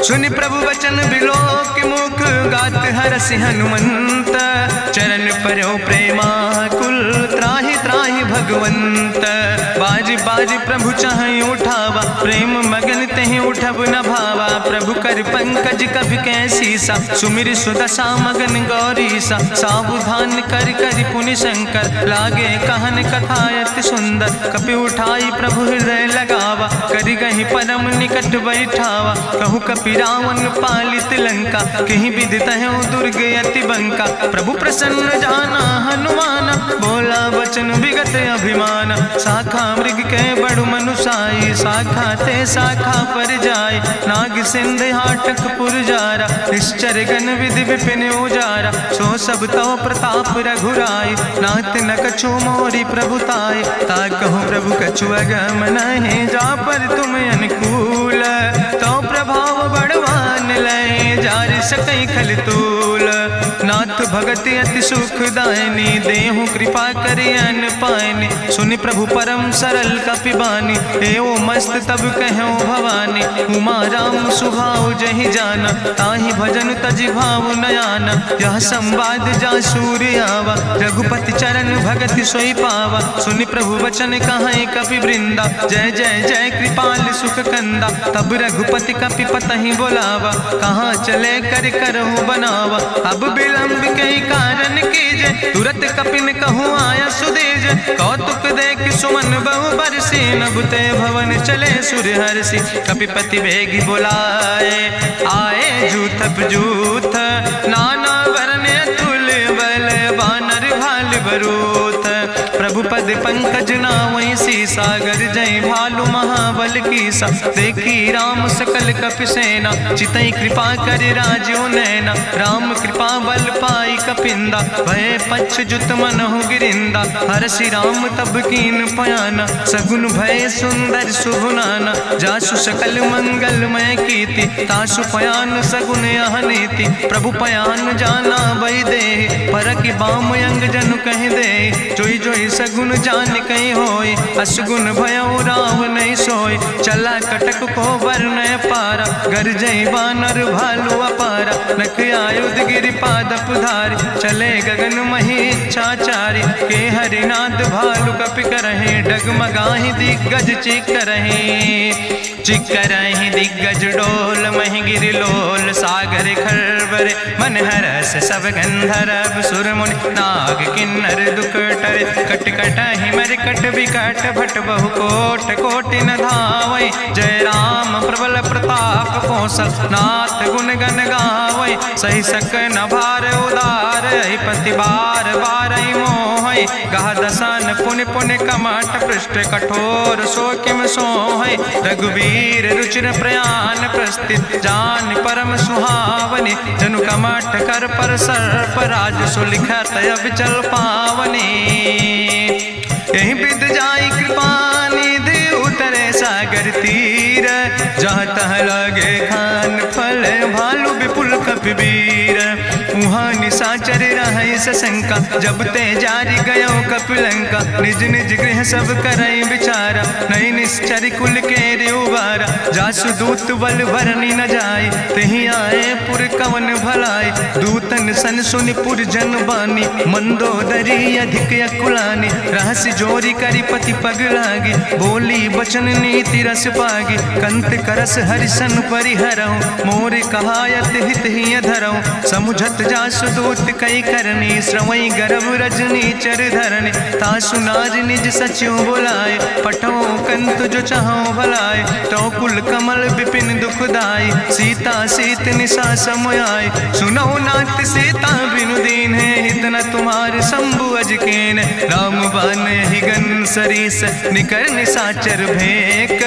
सुनि प्रभु वचन बिलोक मुख, गात हरषि हनुमंत। चरण पर्यो प्रेमाकुल, त्राहि त्राहि भगवंत। बाज बाज प्रभु चाहि उठावा, प्रेम मगन तेहि उठब न भावा। प्रभु कर पंकज कभि कैसीसा, सुमिर सुदशा मगन गौरीसा। सावधान कर कर पुनि शंकर, लागे कहन कथा अति सुंदर। कपि उठाई प्रभु हृदय लगावा, करि गहि परम निकट बैठावा। कहु कपि रावण पालित लंका, कहीं विधि तहु दुर्ग अति बंका। प्रभु प्रसन्न जाना हनुमाना, बोला वचन विगत अभिमान। शाखा मृग के बड़ु मनुसाई, शाखा ते शाखा पर जाय। नाग सिंध हाटक पुरजारा, निश्चर गण विधि विपिन उजारा। सो सब तव प्रताप रघुराई, नाथ न कछु मोरी प्रभुताई। ता कहूँ प्रभु कछु अगम नहीं, जा पर तुम अनुकूल। तो प्रभाव बड़वान लय, जार सकई खल तूल। नाथ भगति अति सुखदायनी, देहु कृपा करि अन पायनी। सुनि प्रभु परम सरल कपिबानी, एवो मस्त तब कहूँ भवानी। उमा राम सुभाव जहि जाना, ताहि भजन तजि भाव नयाना। यह संवाद जा सूर्य आवा, रघुपति चरण भगति सोई पावा। सुनि प्रभु वचन कहाई कपि वृंदा, जय जय जय कृपाल सुख कंदा। तब रघुपति कपि पतहि बोलावा, कहाँ चले कर करहु बनावा। अब विलंब कई कारण कीजे, तुरत कपिन कहूँ आया सुदेज। कौतुक देख सुमन बहु बरसी, नभ ते भवन चले सुर हरषि। कपिपति वेगी बुलाए, आए जूथप जूथ, नाना रूथ। प्रभु पद पंकज नावै सीसा, गर्जै भालु महाबल कीसा। देखी राम सकल कपि सेना, चितई कृपा कर राजो नैना। राम कृपा बल पाई कपिंदा, भय पक्ष जुत मनहु गिरिंदा। हरषि राम तब कीन पयाना, सगुन भय सुंदर शुभ नाना। जासु सकल मंगलमय कीर्ति, तासु पयान सगुन अहनीति। प्रभु पयान जाना बई दे, परकि बाम अंग जन कह दे। जोई जोई सगुन जान कहीं होय, असगुन भयो राव नहीं सोय। चला कटक को वर्ण पारा, गर्जई बानर भालू अपारा। नख आयुध गिरि पादप धारी, चले गगन मही इच्छाचारी। के हरिनाद भालू कपि करहि, डगमगाहि दिग्गज चिक करहि। चिक करहि दिग्गज डोल, महि गिरि लोल सागर खरबर। मन हरस सब गंधर्व सुर मुनि, नाग किन्नर दुख टरे। कट कटहि मरकट विकट, भट बहु कोट कोटि न धावै। जय राम प्रबल प्रताप कौशल, नाथ गुण गण गावै। सही सक न भार उदार, पति बार बार मोहै। गह दसन पुन पुन कमठ, पृष्ठ कठोर सो किम सोहै। रघुवीर रुचिर प्रयाण प्रस्थित, जान परम सुहावनी। जनु कमठ कर पर सर्प, राज सुलिखत अविचल पावनी। यही विद जाई कृपा निधि, उतरे सागर तीर। जहाँ तह लगे खान फल, भालू विपुल कपिवीर। वहाँ निशाचर रहे सशंका, जब ते जारी गयो कपिलंका। निज निज गृह सब करई विचारा, नहीं निश्चर कुल के रेउबारा। जासु दूत बल भरनी न जाय, तेहि आए पुर कवन भलाई। दूतन सन सुनि पुर जन बानी, मंदोदरी अधिक अकुलानी। रहस्य जोरी करी पति पग लागी, बोली बचन नीति रस पागी। कंत करस हरिसन परिहरऊँ, मोर कहायत हित ही धरऊँ। समुझत जासु दूत कई करनी, श्रवई गर्भ रजनी चर धरनी। तासु नार निज सचिव बुलाए, पठो कंत जो चाहो भलाए। तो कुल कमल विपिन दुखदाई, सीता सीत निशा समयाय। सुनो नाथ सीता बिनु दीन है, हित न तुम्हारे शंभु अजकेन। राम बान ही गन सरीस, निकर निशाचर भेक।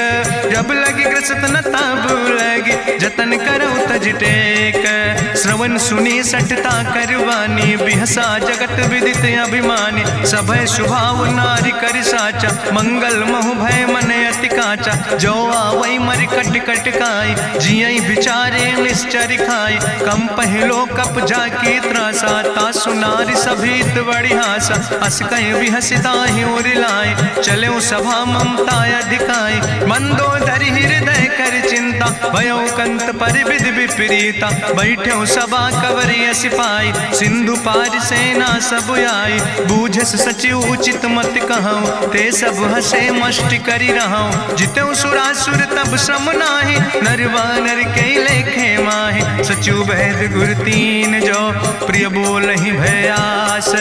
जब लगी ग्रसत न ताब लगी, जतन करो तज टेक। श्रवण सुनी सटता करवानी, बिहसा जगत विदित अभिमानी। सभय स्वभाव नारी कर साचा, मंगल महु भय मन अति काचा। जो आवै मर कट कट खाई, जियई विचारे निश्चर खाई। कम पहलो कप जाकी त्रासा, तासु नारी सभीत बड़ी हासा। अस कह विहसिता ही लाए, चले सभा ममता अधिकाई। मंदोदरी हृदय कर चिंता, भयो कंत पर विध विपरीता। बैठे सभा कवरिय सिपाही, सिंधु पार सेना सब आई। बूझस सचिव उचित मत कहूँ, ते सब हसे मष्ट करी रहूँ। जितऊ सुरासुर तब श्रम नाही, नर वानर के लेखे माहि। सचिव भेद गुर तीन जो, प्रिय बोल ही भयास।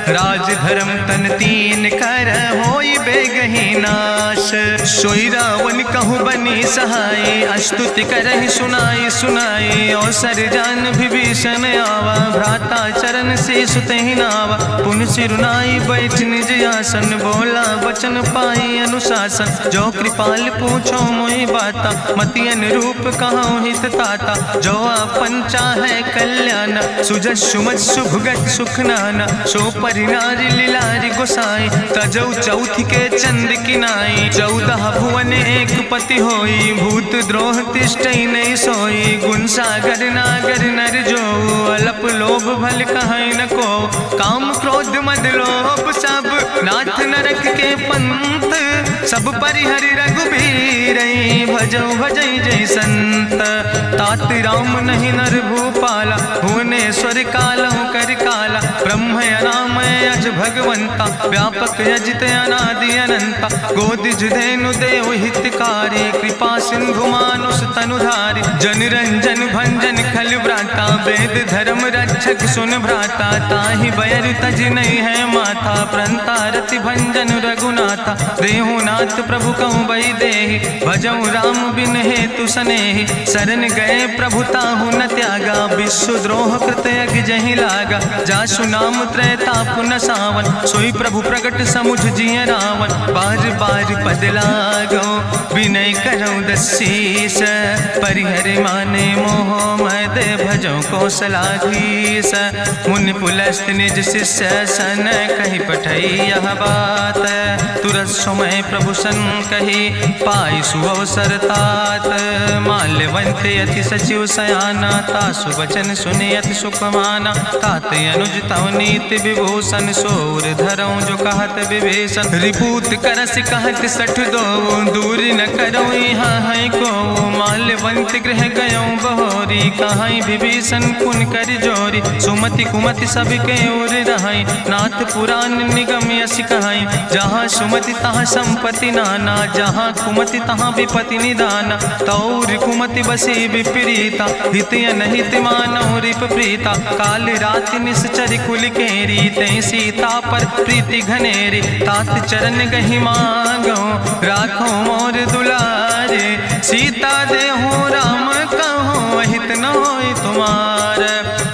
राज धर्म तन तीन कर, होई बेगही नाश। सोई रावण कहूँ बनी सहाय, अस्तुति करहि सुनाई सुनाई। अवसर जान विभीषण आवा, भ्राता चरण से सुतहि नावा। पुन सिरुनाई बैठ निज आसन, बोला वचन पाई अनुशासन। जो कृपाल पूछो मोहि बाता, मति अनुरूप कहूँ हित ताता। जो आपन चाहे कल्याण, सुजस सुमत सुभगत सुख नाना। सो परिनारी लीलारी गोसाई, तजौ चौथ के चंद किनाई। 14 भुवन एक पति होई, भूत द्रोह तिष्ठई नहीं सोई। गुण सागर नागर नर जो, अलप लोभ भल कहीं न को। काम क्रोध मद लोभ सब, नाथ नरक के पंथ। सब परिहरि रघुबीर, भजौ भजै जय संत। तात राम नहीं नर भूपाला, भुवनेश्वर कालहु कर काला। ब्रह्म अनामय अज भगवंता, व्यापक अजित अनादि अनंता। गोदिज धेनु देव हितकारी, कृपा सिंधु मानुष तनुधारी। जन रंजन भंजन खल व्राता, वेद धर्म रक्षक सुन भ्राता। ताहि बैर तज नहीं है माथा, प्रंता रति भंजन रघुनाथा। देहु नाथ प्रभु कहूँ बई देहि, भजऊ राम बिन हेतु सनेहि। शरण गए प्रभु ताहु न त्यागा, विश्व द्रोह कृत यज्ञ जहि लागा। जासु नाम त्रैताप न सावन, सोई प्रभु प्रगट समुझ जिय रावण। बार बार पद लागो विनय करौ दसीस, परिहर माने मोह मद भजो कौशलाधीश। मुनि पुलस्त निज शिष्य सन कहि पठई यह बात, तुरत समय प्रभु सन कही पाई सुअवसर तात। माल्यवंत अति सचिव सयाना, तासु वचन सुने अति सुख माना। तात अनुज तव नीति विभूषण, सोर धरऊं जो कहत विभीषण। रिपूत करस कहत सठ दो, दूर न करऊं यहाँ है को। माल्यवंत गृह गयऊं बहोरी, कहाई विभीषण पुन कर जोरी। सुमति कुमति सबके ओर रहाई, नाथ पुराण निगम यस कहाई। जहाँ सुमति तहाँ संपत्ति नाना, जहाँ कुमति तहाँ विपति निदाना। तौर कुमति बसी विपरीता, हित अनहित मानव रिप प्रीता। काल राति निश्चर कुल केरी, तै सीता पर प्रीति घनेरी। तात चरण गहि मांगो, राखो मोर दुलारे। सीता देहो राम कहो, अहित न होय तुम्हार।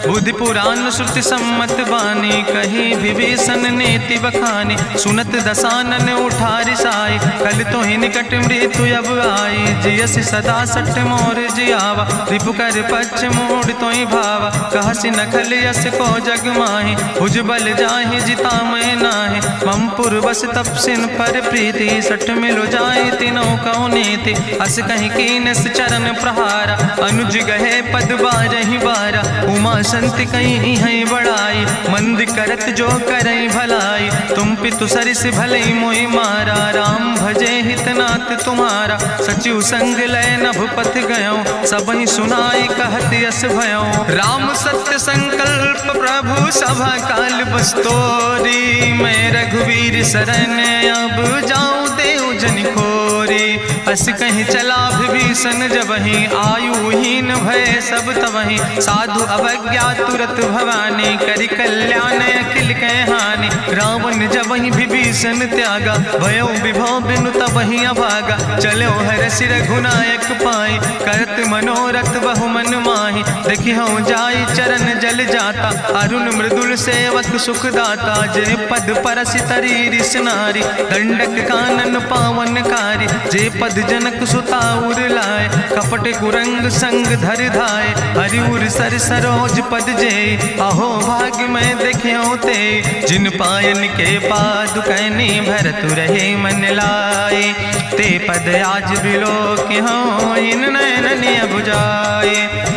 बुद्धि पुराण श्रुति सम्मत बानी, कही विभीषण नीति बखानी। सुनत दसानन उठारि साई, कल तो ही निकट मृत्यु अब आई। जियसि सदा सठ मोर जियावा, रिपु कर पक्ष मोड़ तो ही भावा। कहसि नखल यस को जग माहि, भुज बल जाहि जिता मैं नाहि। ममपुर बस तपसिन पर प्रीति, सठ मिलो जाए तीनों कौ नीति। अस कहीं कीनस चरण प्रहारा, अनुज गहे पद बारहि बारा। उमा संत कहीं है बड़ाई, मंद करत जो करई भलाई। तुम पितु सरिस भले मोहि मारा, राम भजे हितनाथ तुम्हारा। सचिव संग लय नभ पथ गयो, सबहि सुनाई कहत यस भयो। राम सत्य संकल्प प्रभु सभा काल बस्तोरी। मैं रघुवीर शरण अब जाऊं देव जन खोरी। अस कहीं चला विभीषण जबहि, आयुहीन भय सब तबहि। साधु अवज्ञा तुरत भवानी, करि कल्याण अखिल कै हानि। रावण जबहि विभीषण त्यागा, भयो विभव बिनु तबहि अभागा। चलो हरषि रघुनायक पाई, करत मनोरथ बहु मन माहि। देखिहु जाई चरण जल जाता, अरुण मृदुल सेवक सुख दाता। जे पद परसि तरी रिस नारी, दंडक कानन पावन कारी। जे पद जनक सुता उर लाए, कपट कुरंग संग धर धाय। हरिउर सर सरोज पद जे, अहो भाग्य मैं देखियो ते। जिन पायन के पादुकैनी, भरत रहे मन लाए। ते पद आज बिलोक हो, इन नयन बुझाए।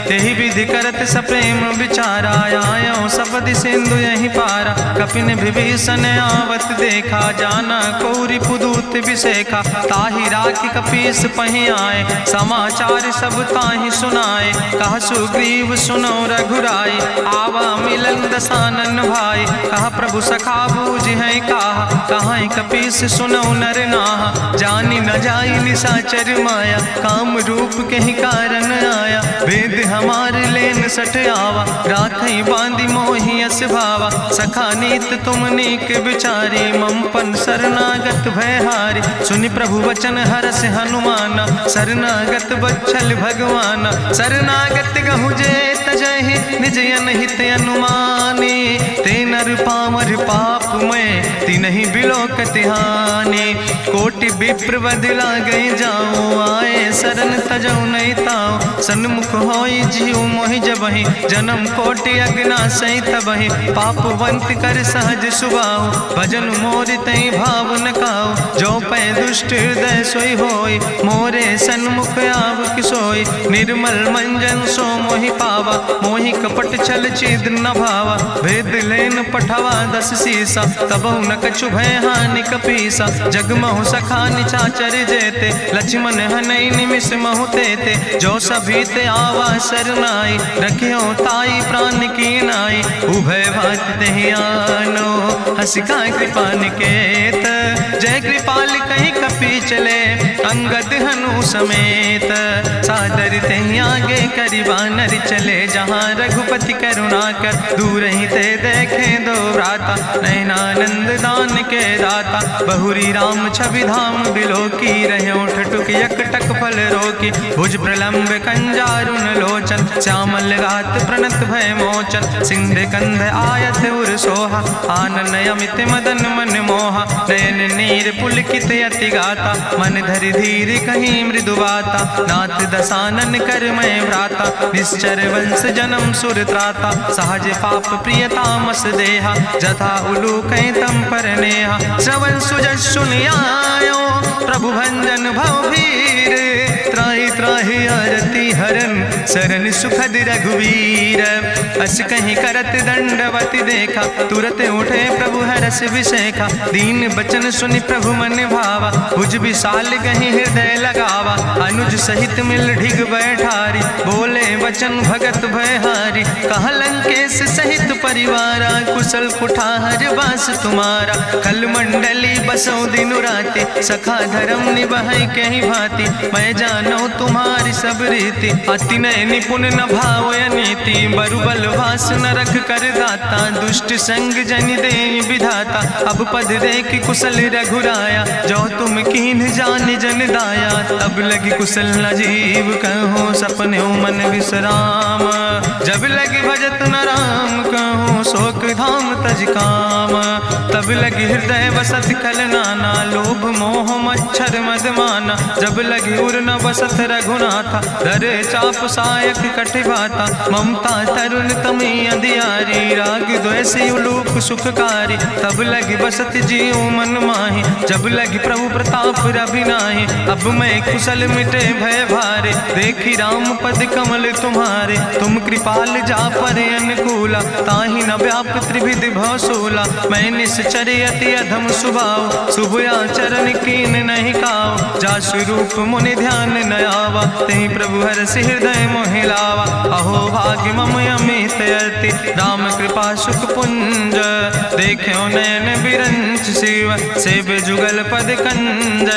तेहि विधि करत सप्रेम विचारा, आयो सपदि सिंधु यही पारा। कपिन विभीषण आवत देखा, जाना कौरि पुदूत विशेखा। ताहि राखि कपीस पहि आए, समाचार सब ताहि सुनाए। कह सुग्रीव सुनो रघुराई, आवा मिलन दसानन भाई। कहा प्रभु सखा बूझ है कहा, कहाँ कपीस सुनो नर नाहा। जानी न जाई निशाचर माया, काम रूप के ही कारण आया। वेद हमार लेन सठ आवा, राखई बांधी मोहि अस भावा। सखा नीत तुम नीक विचारी, ममपन शरणागत भयहारी। सुनि प्रभु वचन हरस हनुमाना, शरणागत बच्छल भगवाना। शरणागत गहु जे तजहि, निज अनहित अनुमानी। ते नर पामर पाप में, तिनहि बिलोकत हानि। कोटि विप्र बदला गई जाऊं, आए शरण तजौ नहीं ताऊं। सन्मुख होई जीव मोहि जबहि, जन्म कोटि अग्ना सही तबहि। पापवंत कर सहज सुभाऊ, भजन मोरि तई भाव न काऊ। जो पै दुष्ट हृदय सोई होई, मोरे सन्मुख आव किसोई। निर्मल मंजन सो मोहि पावा, मोहि कपट छल छिद्र न भावा। भेद लेन पठवा दस सीसा, तबहु न कछु भय हानि कपीसा। जगमहु सखा निचाचर जेते, लक्ष्मण हनई निमिष महु तेते। जो सभी ते आवा सरनाई, रखियो ताई प्राण की नाई। उभय भात तेहि आनो, हसिका कृपा निकेत। जय कृपाल कहीं कपी चले, अंगद हनु समेत। सादर ते आगे करी बानर चले, जहाँ रघुपति करुणा कर दूर ही ते देखे दो व्राता। नयनानंद दान के दाता, बहुरी राम छवि धाम बिलो की रहे ठटुक यकटक फल रोकी। भुज प्रलंब कंजारुन लोचन, श्यामल गात प्रणत भय मोचन। सिंध कंध आयत उर सोहा, आनन अमित मदन मन मोहा। नयन नीर पुलकित अति गाता, मन धरि धीर कहीं मृदु बाता। नाथ दसानन कर मैं व्राता, निश्चर वंश जन्म सुर त्राता। सहज पाप प्रियतामस देहा, जथा उलूक तम पर नेहा। श्रवण सुजस सुनियायो, प्रभु भंजन भव भीर। त्राहि त्राहि आरती हरन, शरण सुखद रघुवीर। अस कहीं करत दंडवत देखा, तुरत उठे प्रभु हरस विशेखा। दीन बचन सुनि प्रभु मन भावा, भुज विशाल कहीं हृदय लगावा। अनुज सहित मिल ढिग बैठारी, बोले वचन भगत भयहारी। कहा लंकेश सहित परिवारा, कुशल कुठार बास तुम्हारा। कल मंडली बसो दिनु राति, सखा धर्म निभाई कहीं भांति। मैं जानो तुम्हारी सब रीति, अति नय निपुण न भाव नीति। बरुबल वास न रख कर दाता, दुष्ट संग जन दे विधाता। अब पद देख कुशल रघुराया, जो तुम कीन जान जन दाया। तब लगी कुशल न जीव कहो, सपने मन विश्राम। जब लगी भजत न राम कहो, शोक धाम तज काम। तब लगी हृदय बसत खल नाना, लोभ मोह मच्छर मद माना। जब लगी उर न बसत रघुनाथा, दर चाप सायक कटिभाता। ममता तरुण तमी अंधियारी, राग द्वेषी उलूक सुखकारी। तब लगी बसत जीव मन माही, जब लगी प्रभु प्रताप रवि नाही। अब मैं कुशल मिटे भय भारे, देखी राम पद कमल तुम्हारे। तुम कृपाल जा पर अनुकूला, ताहि न व्याप त्रिविध भवसूला। मैं निश्चर अति अधम स्वभाव, शुभ आचरण कीन नहीं काव। जा स्वरूप मुनि ध्यान न आवा, तेहि प्रभु हरषि हृदय मोहि लावा। अहो भाग्य मम अमित अति, राम कृपा सुख पुंज। देखो नयन बिरंच शिव, सेव जुगल पद कंज।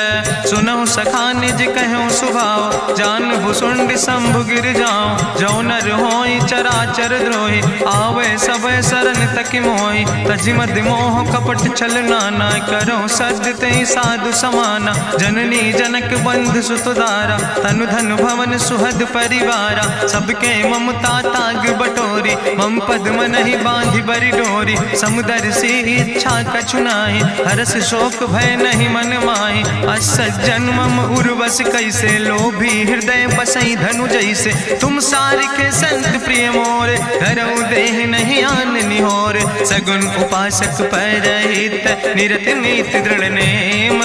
सुनहु सखा निज कहूँ सुभाव, जान भुसुंड शंभु गिर जाऊं। जो नर होई चराचर द्रोही, आवे सब शरण तक मोहि। तज मद मोह कपट छल नाना, करो सद तेहि साधु समाना। जननी जनक बंधु सुतदारा, तनु धन भवन सुहद परिवारा। सबके ममता ताग बटोरी, मम पद मन ही बांधि बरी डोरी। समुदर सी इच्छा कछु नाही, हरस शोक भय नहीं मन माही। असज्जन मम उर्वश कैसे, लोभी हृदय बसई धनु जैसे। तुम सारिके संत प्रिय मोरे, धरऊ देह नहीं आन निहोर। सगुन उपासक परहित, निरत नीति दृढ़ नेम।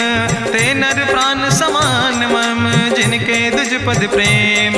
ते नर प्राण समान मम, जिनके दुज पद प्रेम।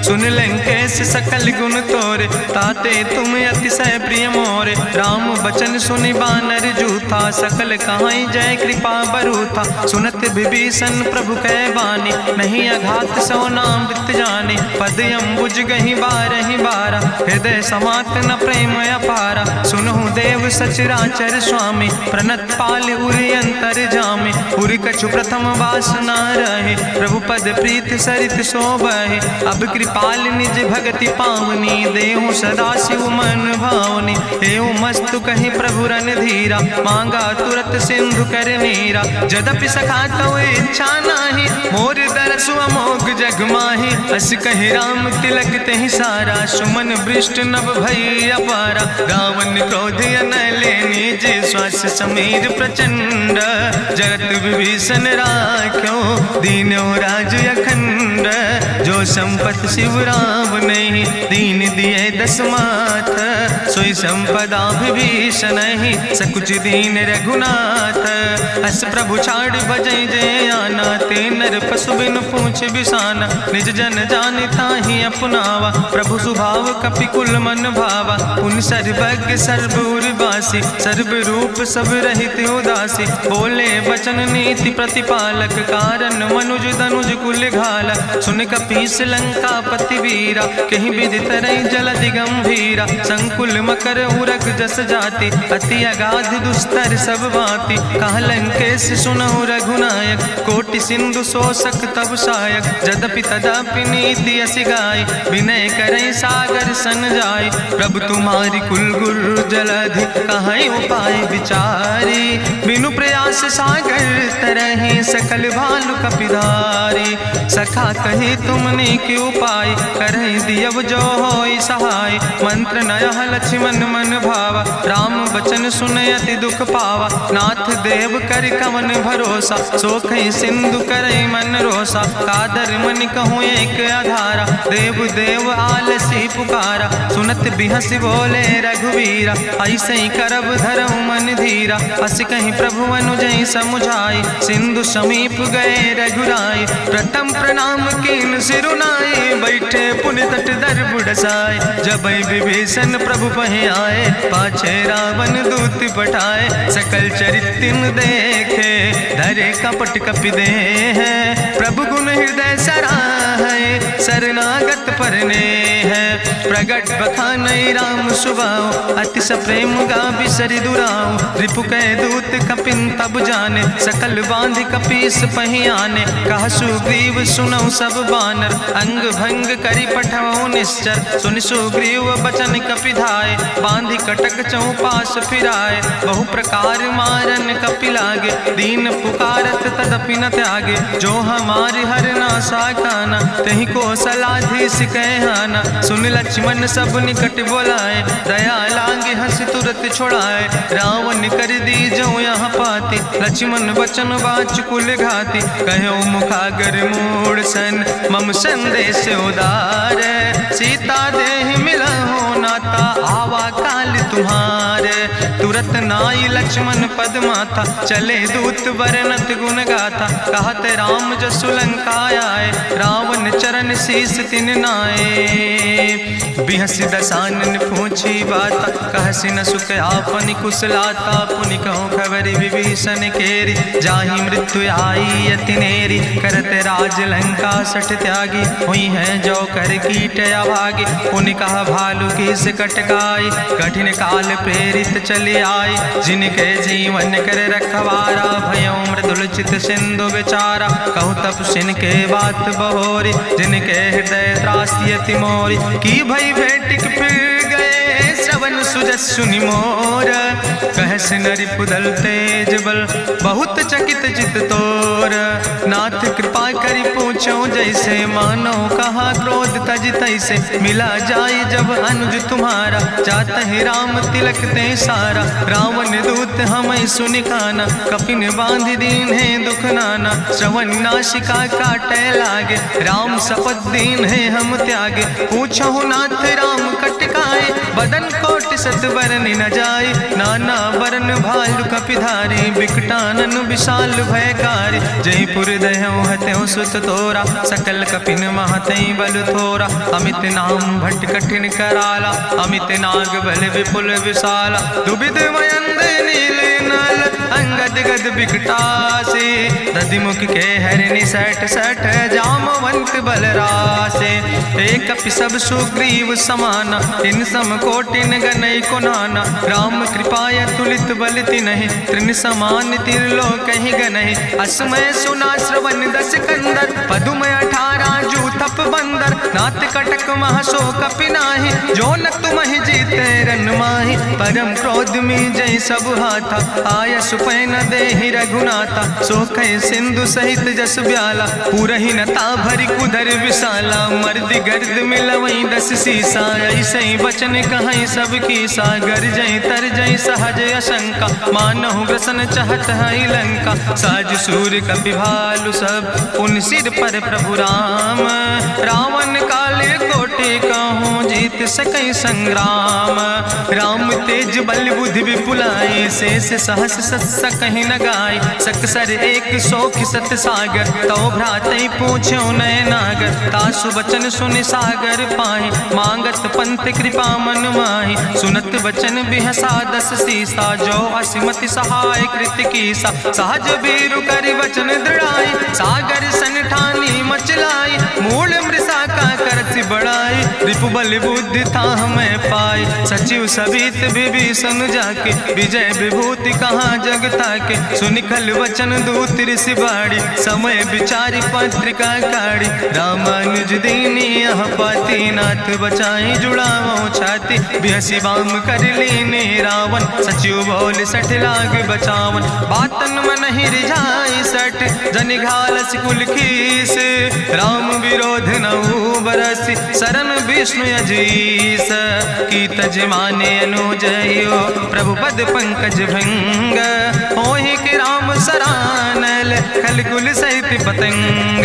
सुन लंकेश सकल गुण तोरे, ताते तुम अतिशय प्रिय मोरे। राम बचन सुनि बानर जूथा, सकल कहाई जय कृपा बरूथा। सुनत विभीषण प्रभु कै बानी, नहीं अघात सो नाम वृत जानी। पद अम्बुज गहि बारहि बारा, हृदय समात न प्रेम अपारा। सुनहु देव सचराचर स्वामी, प्रणत पाल उरि अंतर जामी। उरि कछु प्रथम वासना रहे, प्रभु पद प्रीत सरित शोभहि। अब कृपाल निज भगति पावनी, देहु सदा शिव मन भावनी। एवं मस्तु कहि प्रभु रन धीरा, मांगा तुरत सिंधु कर नीरा। जदपि सखा तो इच्छा नाही, मोर दरसु अमोघ जग माही। अस कहि राम तिलक तेहि सारा, सुमन वृष्ट नभ भई अपारा। रावण क्रोध अनले निज, श्वास समीर प्रचंड। जगत विभीषण राख्यो, दीनो राज अखंड। जो संपत शिव राम नहीं, दीन दिए दस माथ। सोई संपदा विभीषण ही, सकुच दीन रघुनाथ। अस प्रभु छाड़ बजै जय आना, ते नर पशु बिन पूछ बिसाना। निज जन जानि ताहि अपनावा, प्रभु स्वभाव कपि कुल मन भावा। पुन सर्वज्ञ सर्व उर्वासी, सर्व रूप सब रहित उदासी। बोले बचन नीति प्रतिपालक, कारण मनुज दनुज कुल घाला। सुन कपीस लंका पति वीरा, कहीं विधि तरई जलधि गंभीरा। संकुल मकर उरग जस जाति, अति अगाध दुस्तर सब भांति। कहा लंकेश सुनहु रघुनायक, कोटि सिंधु शोषक तब सायक, जदपि तदपि नीति असि गाय, विनय करें सागर सन जाय। प्रभु तुम्हारी कुल गुरु जलधि, कहीं उपाय विचारी, बिनु प्रयास सागर तरहि, सकल भालु कपिधारी। सखा कही तुमने के उपाय, करहि दियव जो होई सहाय। मंत्र नयह लक्ष्मण मन भावा, राम बचन सुनय अति दुख पावा। नाथ देव कर कवन भरोसा, सोखई सिंधु करई मन रोसा। कादर मन कहूँ एक आधारा, देव देव आलसी पुकारा। सुनत बिहस बोले रघुवीरा, ऐसे ही करब धरऊ मन धीरा। हस कहीं प्रभु अनुजय समुझाई, सिंधु समीप गए रघुराई। प्रथम प्रणाम कीन सिरुनाई, बैठे पुनि तट दर बुढ़साए। जब विभीषण प्रभु पहे आए, पाछे रावण दूत पठाए। सकल चरित्र देखे, धरे कपट कपि दे है। प्रभु गुण हृदय सराहै, शरणागत परने है। प्रगट बखानई राम सुभाऊ, अति सप्रेम गावि सरि दुराऊ। रिपु कै दूत कपिन तब जाने, सकल बांधि कपीस पहि आने। कहा सुग्रीव सुनऊ सब बानर, अंग भंग करि पठवऊ निश्चर। सुनि सुग्रीव बचन कपिधाय, बांधि कटक चौपास फिराए। बहु प्रकार मारन कपि लागे, दीन पुकारत तदपि न त्यागे। जो हमारि हर नासा काना, तहि को सलाधीस कहना। सुन लक्ष्मण सब निकट बोलाए, दया लागे हंस तुरत छोड़ाए। रावण कर दी जो यहाँ पाती, लक्ष्मण बचन बाच कुल घाती। कहो मुखागर मूड सन, मम संदेश उदार। सीता देह मिला हो नाता, आवा काल तुम्हारे। तुरत नाई लक्ष्मण पद माथा, चले दूत वर्णत गुण गाथा। कहत राम जसु लंका आए, रावण चरण शीस तिन नाए। बिहस दसानन पूछी बाता, कहसि न सुख आपन कुशलाता। पुनि कहूँ खबर विभीषण केरी, जाहि मृत्यु आई अति नेरी। करत राज लंका सठ त्यागी, हुई है जो कर कीट अभागी। पुनि कहा भालू की से कटकाई, कठिन काल प्रेरित चली आई। जिनके जीवन कर रखवारा, भयो मृदुल चित सिंधु विचारा। कहूँ तपसिन के बात बहोरी, जिनके हृदय त्रासी अति मोरी। की भई भेटिक फिर गए, श्रवण सुजस सुनि मोर। कहस नरि पुदल तेज बल, बहुत चकित चित तोर। नाथ कृपा करि पूछो जैसे, मानो कहा क्रोध तज तैसे। मिला जाय जब अनुज तुम्हारा, जात है राम तिलक ते सारा। रावण दूत हमें सुनि काना, कपिन बांध दीन है दुख नाना। श्रवण नासिका काटे लागे, राम शपथ दीन है हम त्यागे। पूछो नाथ राम कटकाए, बदन कोटि सत बरनि न जाय। नाना बरन भालु कपिधारी, बिकटानन विशाल भयकारी। जयपुर दह्यों हत्यों सुत तोरा, सकल कपिन महतई बल थोरा। अमित नाम भट्ट कठिन कराला, अमित नाग बल विपुल विशाला। दुबिध मयंद नील नल, अंगद गद बिकटासे। दधिमुख के हरिणि सठ सठ, जामवंत बलरासे। एक कपि सब सुग्रीव समाना, इन सम कोटिन गनई को नाना। राम कृपाय तुलित बल तिन्हि, त्रिन समान तिरलोक ही गनहि। असमय सुना श्रवण दस कंदर, पदुम 18 जूथप बंदर। नाथ कटक महसो कपि नाही, जो न तुमहि जीते रन माही। परम क्रोध में जय सब हाथा, आय सुपै न देहि रघुनाथा। सोखै सिंधु सहित जस ब्याला, पूरहि न ता भरि कुधर विशाला। मर्द गर्द मिलवई 10 सीसा, ऐसे बचन कहीं सब की सागर। जय तर जय सहज अशंका, मानहु ग्रसन चाहत है लंका। साज सूर कपि भालु सब, उन सिर पर प्रभु राम। रावण काले कोटि कहूँ, जीत सकई संग्राम। राम तेज बल बुद्धि विपुलाई, शेष सहस सत्स कहीं न गाय। सकसर 100 सत सागर, तो भ्रातई पूछो नय नागर। तासु बचन सुनि सागर पाहि, मांगत पंथ कृपा मन माहि। सुनत बचन बिहसा 10 सीसा, जो असिमति सहाय कृत कीसा। सहज बीरु करि वचन दृढ़ाई, सागर सन ठानी मचलाई। मूल मृषा का करसि बड़ाई, रिपु बल बुद्धि था हमें पाई। सचिव सबित विभीषण जाके विजय विभूति कहाँ जग ताके। सुनि खल वचन दूत ऋषि बाड़ी समय विचारी पत्रिका काढ़ी। रामानुज दीनी यह पाती नाथ बचाई जुड़ावो छाती। बिहसी बाम कर लीने रावण सचिव बोल सठ लाग बचावन। बातन मन ही रिझाई सठ जनि घालस कुल खीस। राम विरोध नऊ बरसी शरण विष्णु अजीस। की तज माने अनुजयो प्रभु पद पंकज भंग। होहि के राम सरानल खल कुल सहित पतंग।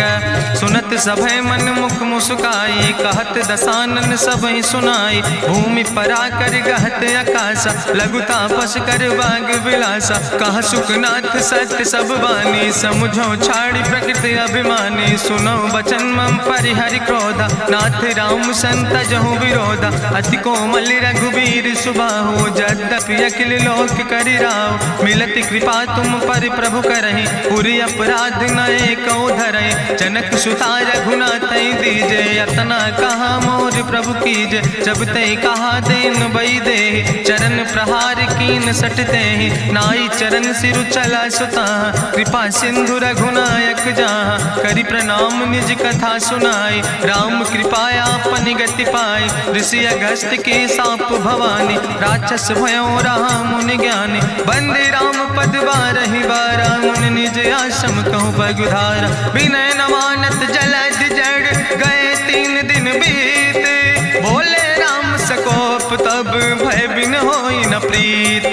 सुनत सभय मन मुख मुस्काई कहत दसानन सबहि सुनाई। भूमि परा कर गहत आकाशा लघु तापस कर बाग विलासा। कहा सुखनाथ सत्य सब बानी समुझो छाड़ी प्रकृति अभिमानी। सुनो बचन मम परिहरि क्रोधा नाथ राम संत जहु विरोधा। अति कोमल रघुबीर सुबाहु यद्यपि अखिल लोक करि राव। मिलति कृपा तुम पर प्रभु करहि पुरि अपराध नए कौ धरहि। जनक सुता रघुनाथ दीजे यतना कहा मोर प्रभु कीजे। जब ते कहा देन बई दे चरण प्रहार कीन सटते ही। नाई चरण सिरु चला सुता कृपा सिंधु रघुनायक जहाँ। करि प्रणाम निज कथा सुनाई राम कृपाया अपनी गति पाई। ऋषि अगस्त के साप भवानी राक्षस भयो रहा मुनि ज्ञानी। बंदे राम पद बारहि बारा मुनि निज आश्रम कहु पगुधारा। विनय न मानत जलद जड़ गए 3 दिन बीते। बोले राम सकोप तब भय बिन होई न प्रीत।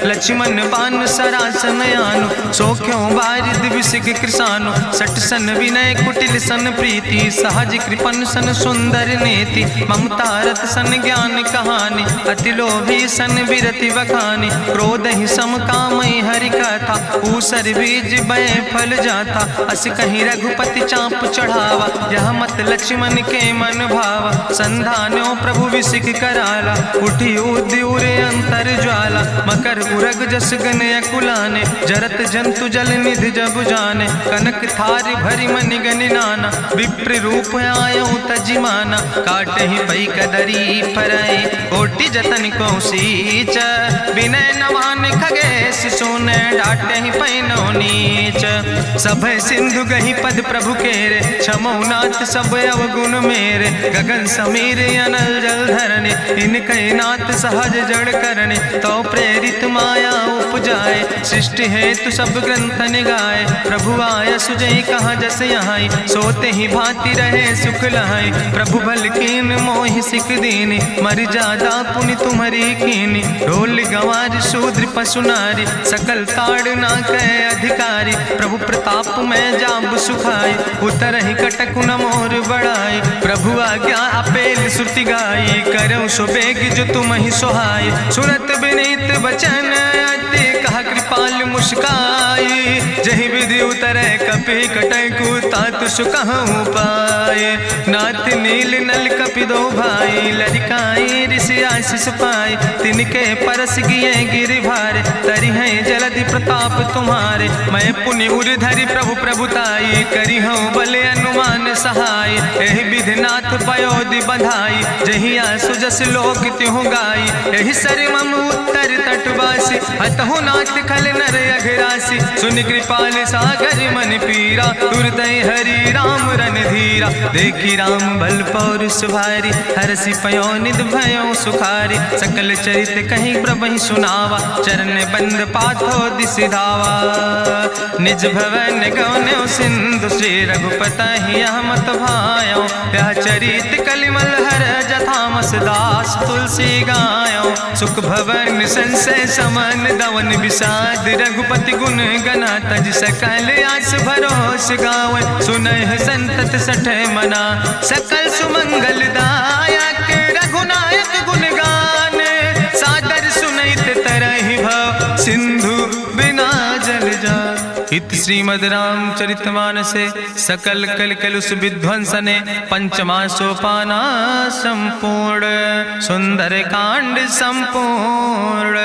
लक्ष्मण बान सरासन आनु सोख्यो बारिद विसिक कृसानु। सट सन विनय कुटिल सन प्रीति सहज कृपन सन सुंदर नेति। ममता रत सन ज्ञान कहानी अति लोभी सन विरति बखानी। क्रोध ही सम कामई हरि कथा ऊसर बीज बय फल जाता। अस कहीं रघुपति चाप चढ़ावा यह मत लक्ष्मण के मन भावा। संधान्यो प्रभु विसिक कराला उठी उद्युरे अंतर ज्वाला। मकर उरग जस गन अकुलाने जरत जंतु जल निधि जब जाने। कनक थारी भरी मनि गनि नाना विप्र रूप आयो तजिमाना। काटे ही पई कदरी फरई कोटि जतन को सींच। विनय नवान खगेश सुने डाटे ही पैनो नीच। सब सिंधु गही पद प्रभु केरे क्षमो नाथ सब अवगुण मेरे। गगन समीर अनल जल धरने इनके नाथ सहज जड़ करने। तो प्रेरित माया उपजाए सृष्टि हेतु सब ग्रंथ निगाए। प्रभु आय सुजई कहाँ जस यहाँ सोते ही भांति रहे सुख लहाई। प्रभु भल कीन मोहि सिख दीनी मर जादा पुनि तुम्हारी कीनी। ढोल गंवार शूद्र पशु नारी सकल ताड़ ना कहे अधिकारी। प्रभु प्रताप में जाब सुखाई उतर ही कटक न मोर बढ़ाई। प्रभु आज्ञा अपेल श्रुति गाई करऊँ सो बेग जो तुम ही सोहाई। सुनत विनीत बचन अति कहा कृपाल मुस्काई। जही विधि उतरे कपि कटकु तात सुकहु पाए। नाथ नील नल कपि दो भाई लड़काई ऋषि आशीष पाए। तिनके परस गिए गिरि भारे तरि है जलधि प्रताप तुम्हारे। मैं पुनि उर धरि प्रभु प्रभुताई करी हूँ बल अनुमान सहाय। एहि विधिनाथ पयोधि बधाई जहिया सुजस लोक त्यों गाई। एहि सर मम उत्तर तटवासी हतहु नाथ खल नर अघरासी। सुन कृपाल सागर मन पीरा तुरत हरि राम रन धीरा। देखी राम बल पौरुष भारी हरसि पयो निध भयो सुखारी। सकल चरित कहीं प्रभु सुनावा चरण बंद पाथो दिसि धावा। निज भवन गौन्यो सिंधु श्री रघुपति मत भायो। यह चरित कलिमल हर जथामस दास तुलसी गायो। सुख भवन संशय समन दवन विषाद रघुपति गुण गना तज सकल आस भरोस गावे। सुनहि संतत सठ मना सकल सुमंगल दायक। रघुनायक गुण गान सादर सुनैत तरहि भव सिंधु बिना जल जा। इत श्रीमद् रामचरितमानसे सकल कल कलुष विध्वंसने पंचमा सोपाना संपूर्ण। सुंदर कांड संपूर्ण।